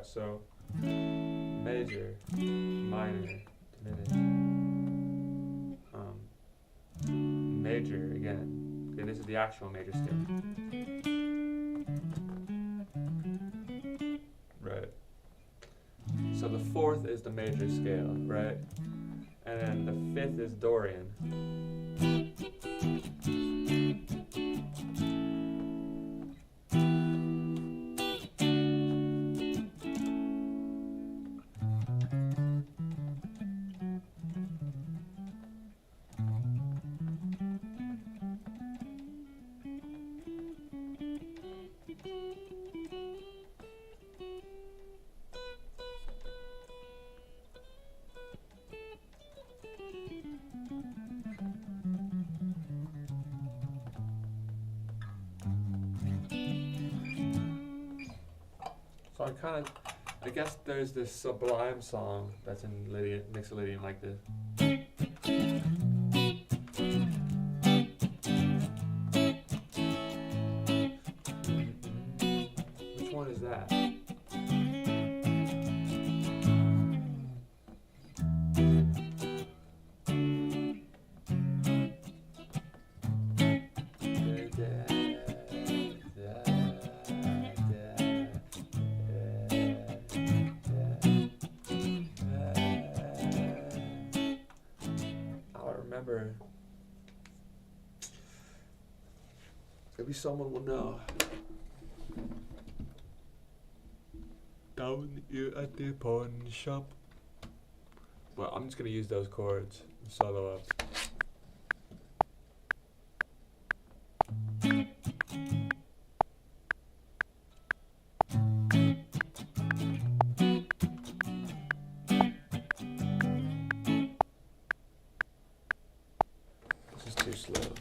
S1: So, major, minor, diminished, major again. Okay, this is the actual major scale. Right. So the fourth is the major scale, right? And then the fifth is Dorian. So I guess there's this Sublime song that's in Mixolydian like this. Which one is that? Maybe someone will know. Down here at the pawn shop. Well, I'm just gonna use those chords and solo up. This is too slow.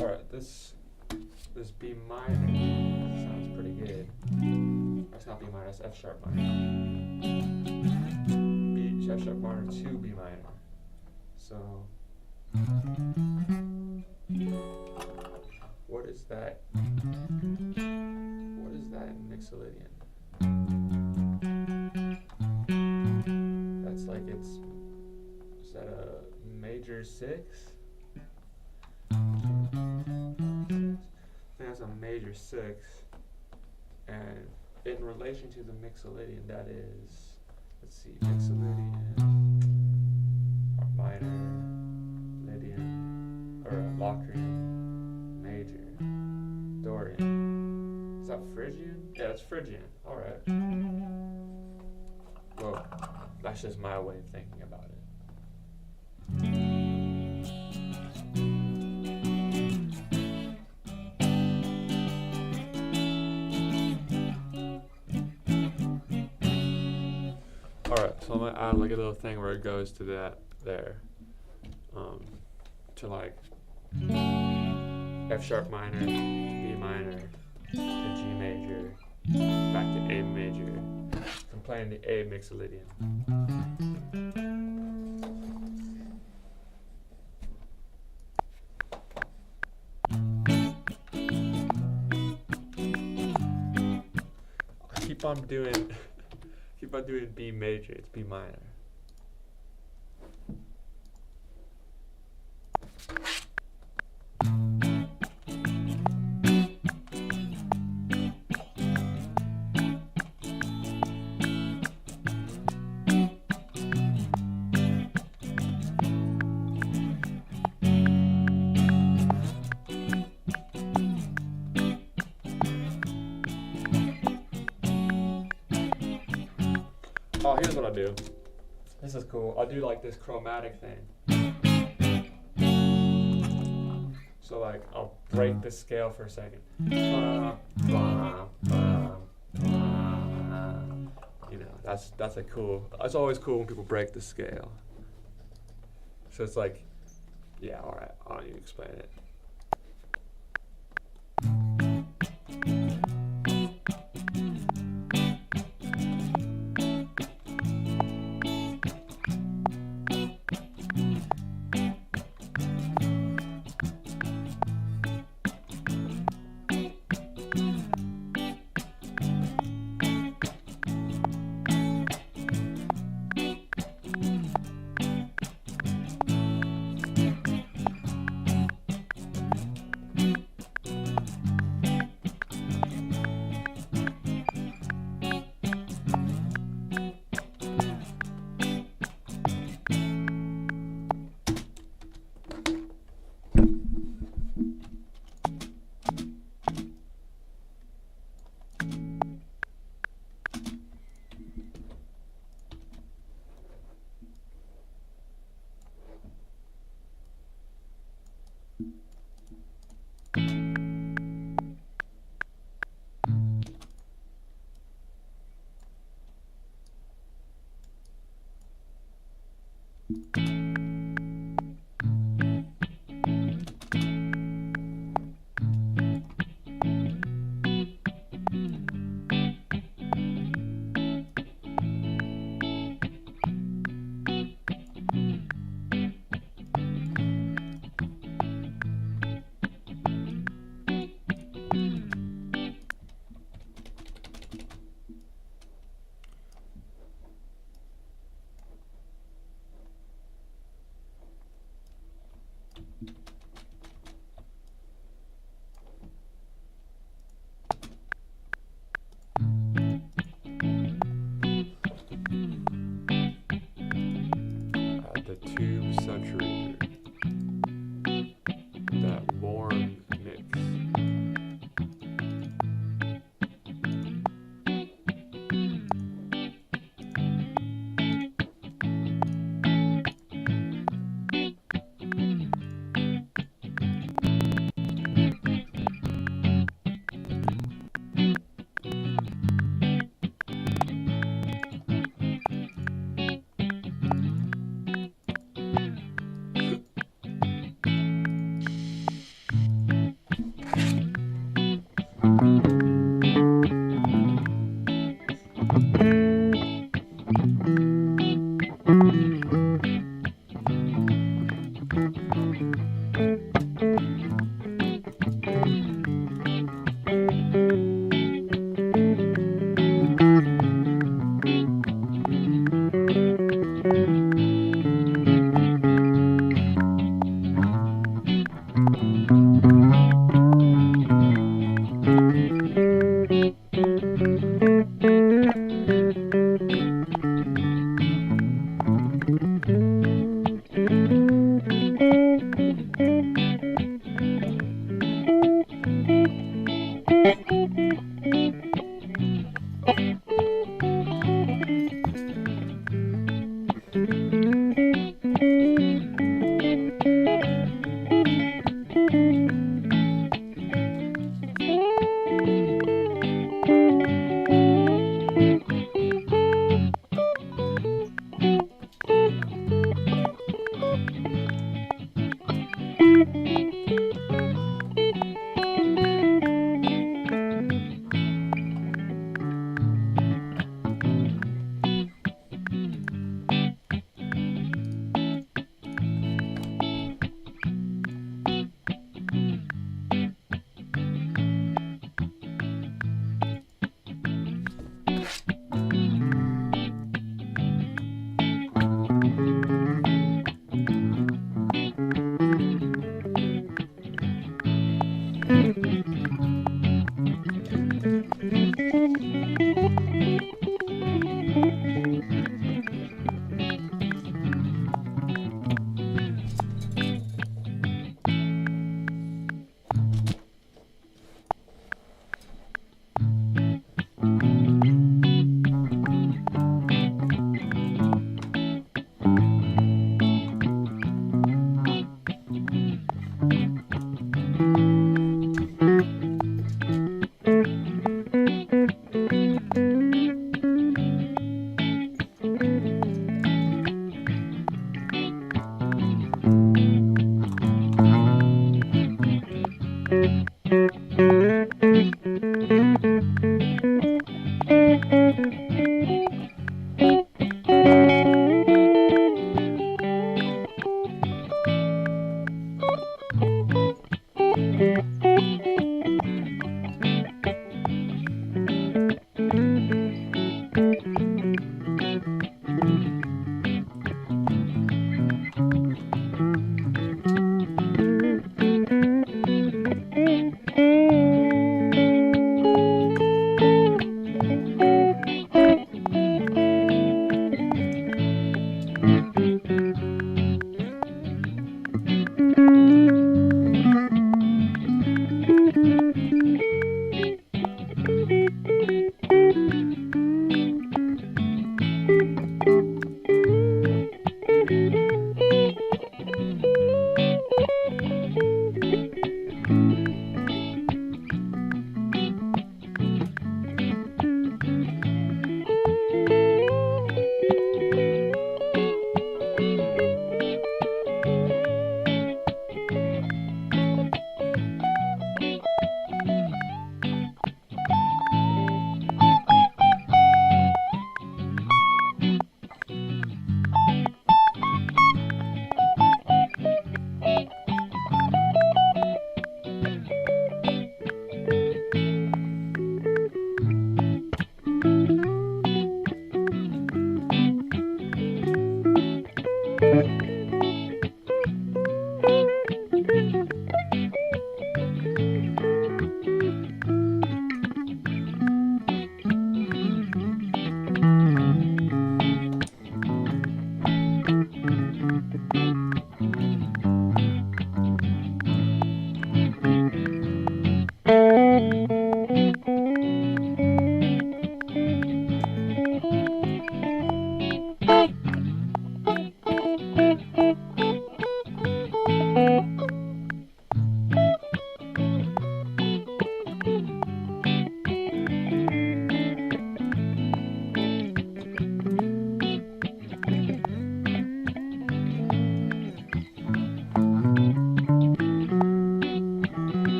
S1: Alright, this B minor sounds pretty good. That's not B minor, that's F sharp minor. F sharp minor to B minor. So what is that? What is that in Mixolydian? That's like is that a major 6? I think that's a major 6, and in relation to the Mixolydian, that is, let's see, Mixolydian, minor, Lydian, or Locrian, major, Dorian. Is that Phrygian? Yeah, it's Phrygian. Alright. Well, that's just my way of thinking about it. Alright, so I'm gonna add like a little thing where it goes to that there. To like F sharp minor, B minor, to G major, back to A major. I'm playing the A Mixolydian. I keep on doing B major, it's B minor. Oh, here's what I do. This is cool. I'll do like this chromatic thing. So like, I'll break the scale for a second. You know, that's a cool. It's always cool when people break the scale. So it's like, yeah, all right. I don't need to explain it.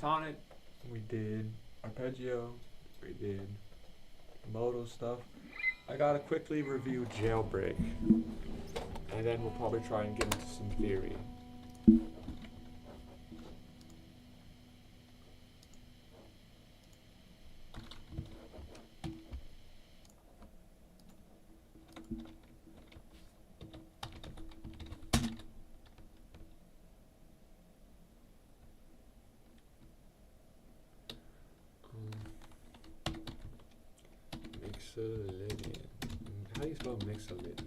S1: sonnet, we did arpeggio, we did modal stuff. I gotta quickly review Jailbreak, and then we'll probably try and get into some theory. Mixolydian. How do you spell Mixolydian?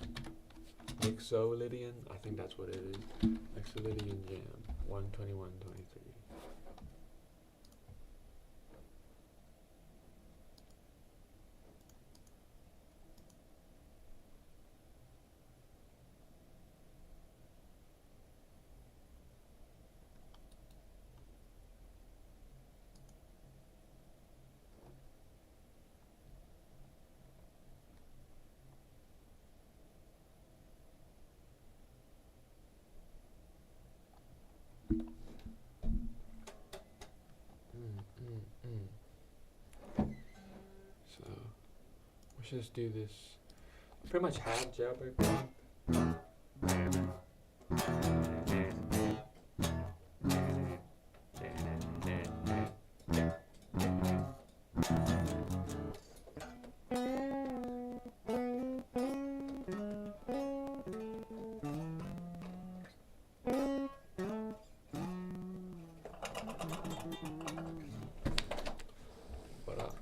S1: Mixolydian? I think that's what it is. Mixolydian Jam. 121.23. So, let's just do this. I pretty much have Jailbreak done.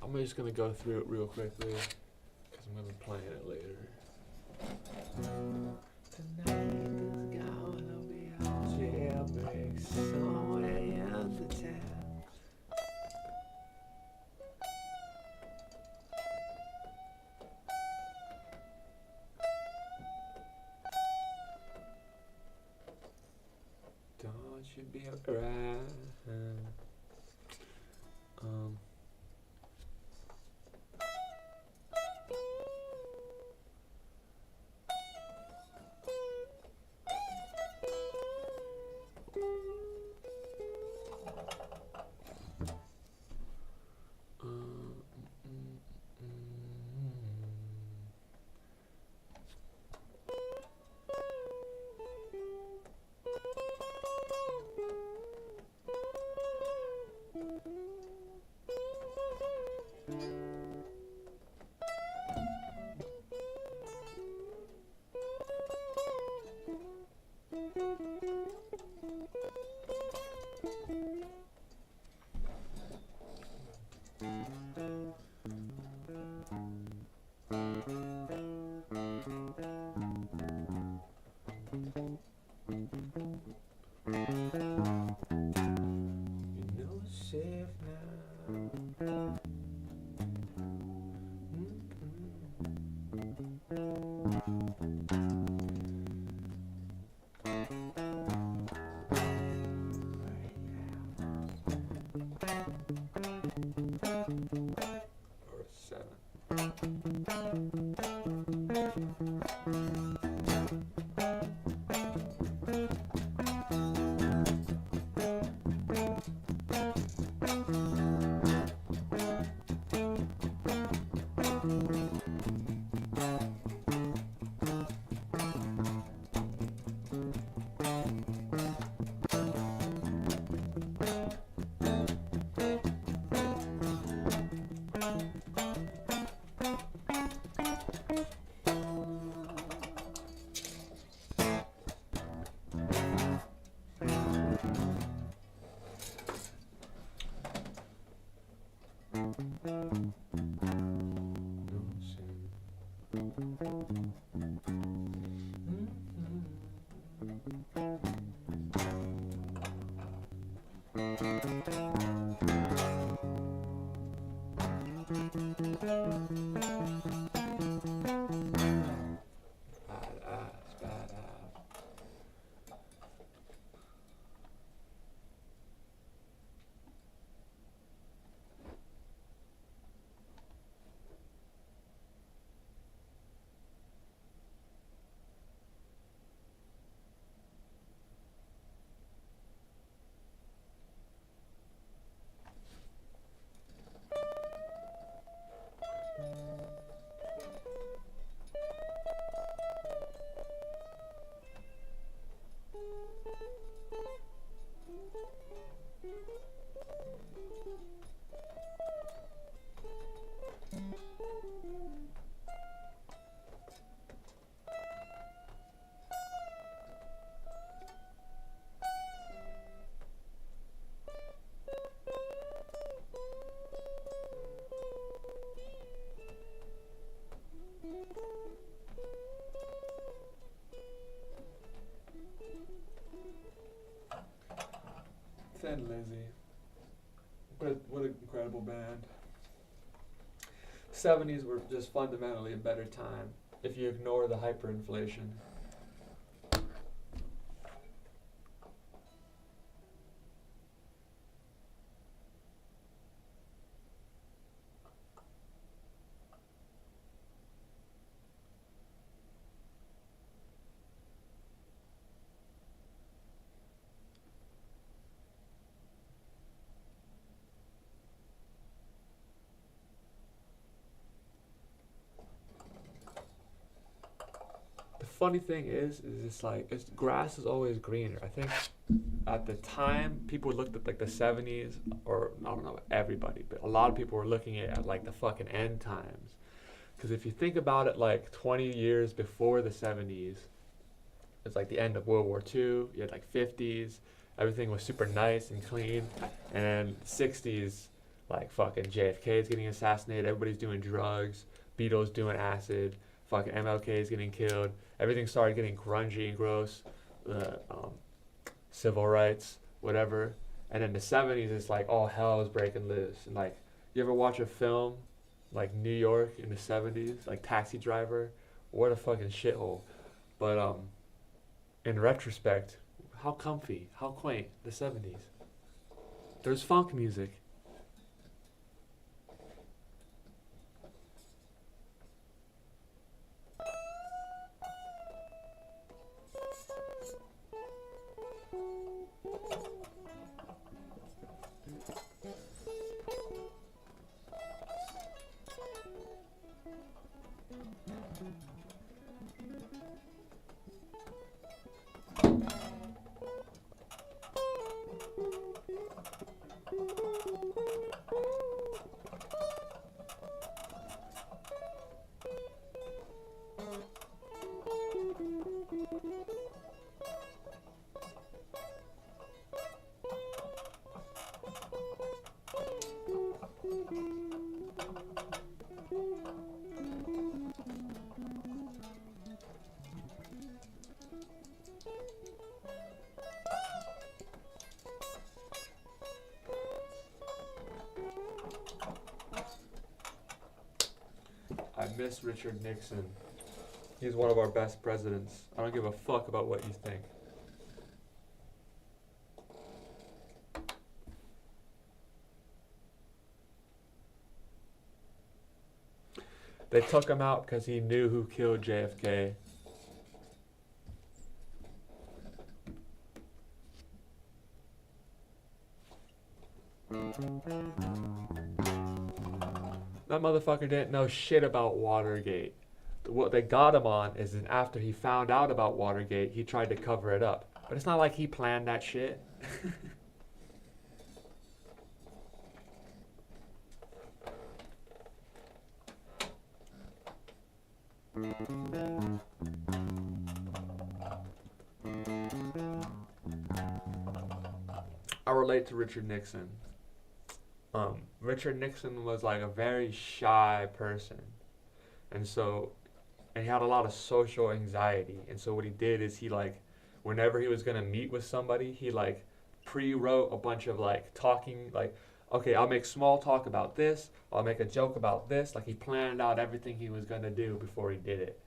S1: I'm just gonna go through it real quickly because I'm gonna be playing it later. Tonight is gonna be a jailbreak somewhere in the town. Don't you be around. incredible band. 70s were just fundamentally a better time if you ignore the hyperinflation. Funny thing is it's like grass is always greener. I think at the time people looked at like the 70s, or I don't know everybody, but a lot of people were looking at like the fucking end times. Because if you think about it, like 20 years before the 70s, it's like the end of World War II. You had like 50s, everything was super nice and clean, and then 60s, like fucking JFK is getting assassinated, everybody's doing drugs, Beatles doing acid, fucking MLK is getting killed. Everything started getting grungy and gross, civil rights, whatever. And in the 70s, it's like all hell is breaking loose. And like, you ever watch a film like New York in the 70s, like Taxi Driver? What a fucking shithole. But in retrospect, how comfy, how quaint, the 70s. There's funk music. I miss Richard Nixon. He's one of our best presidents. I don't give a fuck about what you think. They took him out because he knew who killed JFK. That motherfucker didn't know shit about Watergate. What they got him on is that after he found out about Watergate, he tried to cover it up. But it's not like he planned that shit. I relate to Richard Nixon. Richard Nixon was like a very shy person, and he had a lot of social anxiety. And so what he did is he like, whenever he was gonna meet with somebody, he like pre-wrote a bunch of like talking, like, okay, I'll make small talk about this, I'll make a joke about this. Like he planned out everything he was gonna do before he did it.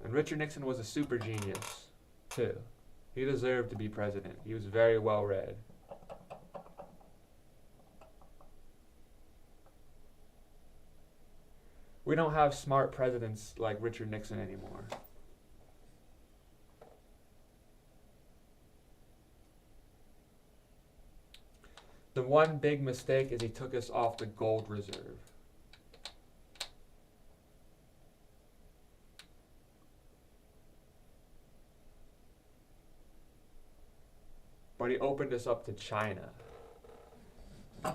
S1: And Richard Nixon was a super genius too. He deserved to be president. He was very well read. We don't have smart presidents like Richard Nixon anymore. The one big mistake is he took us off the gold reserve. But he opened us up to China. All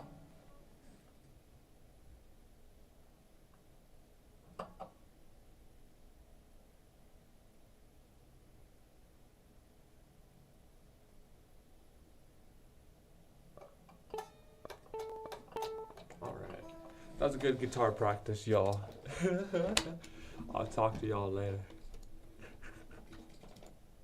S1: right. That was a good guitar practice, y'all. I'll talk to y'all later.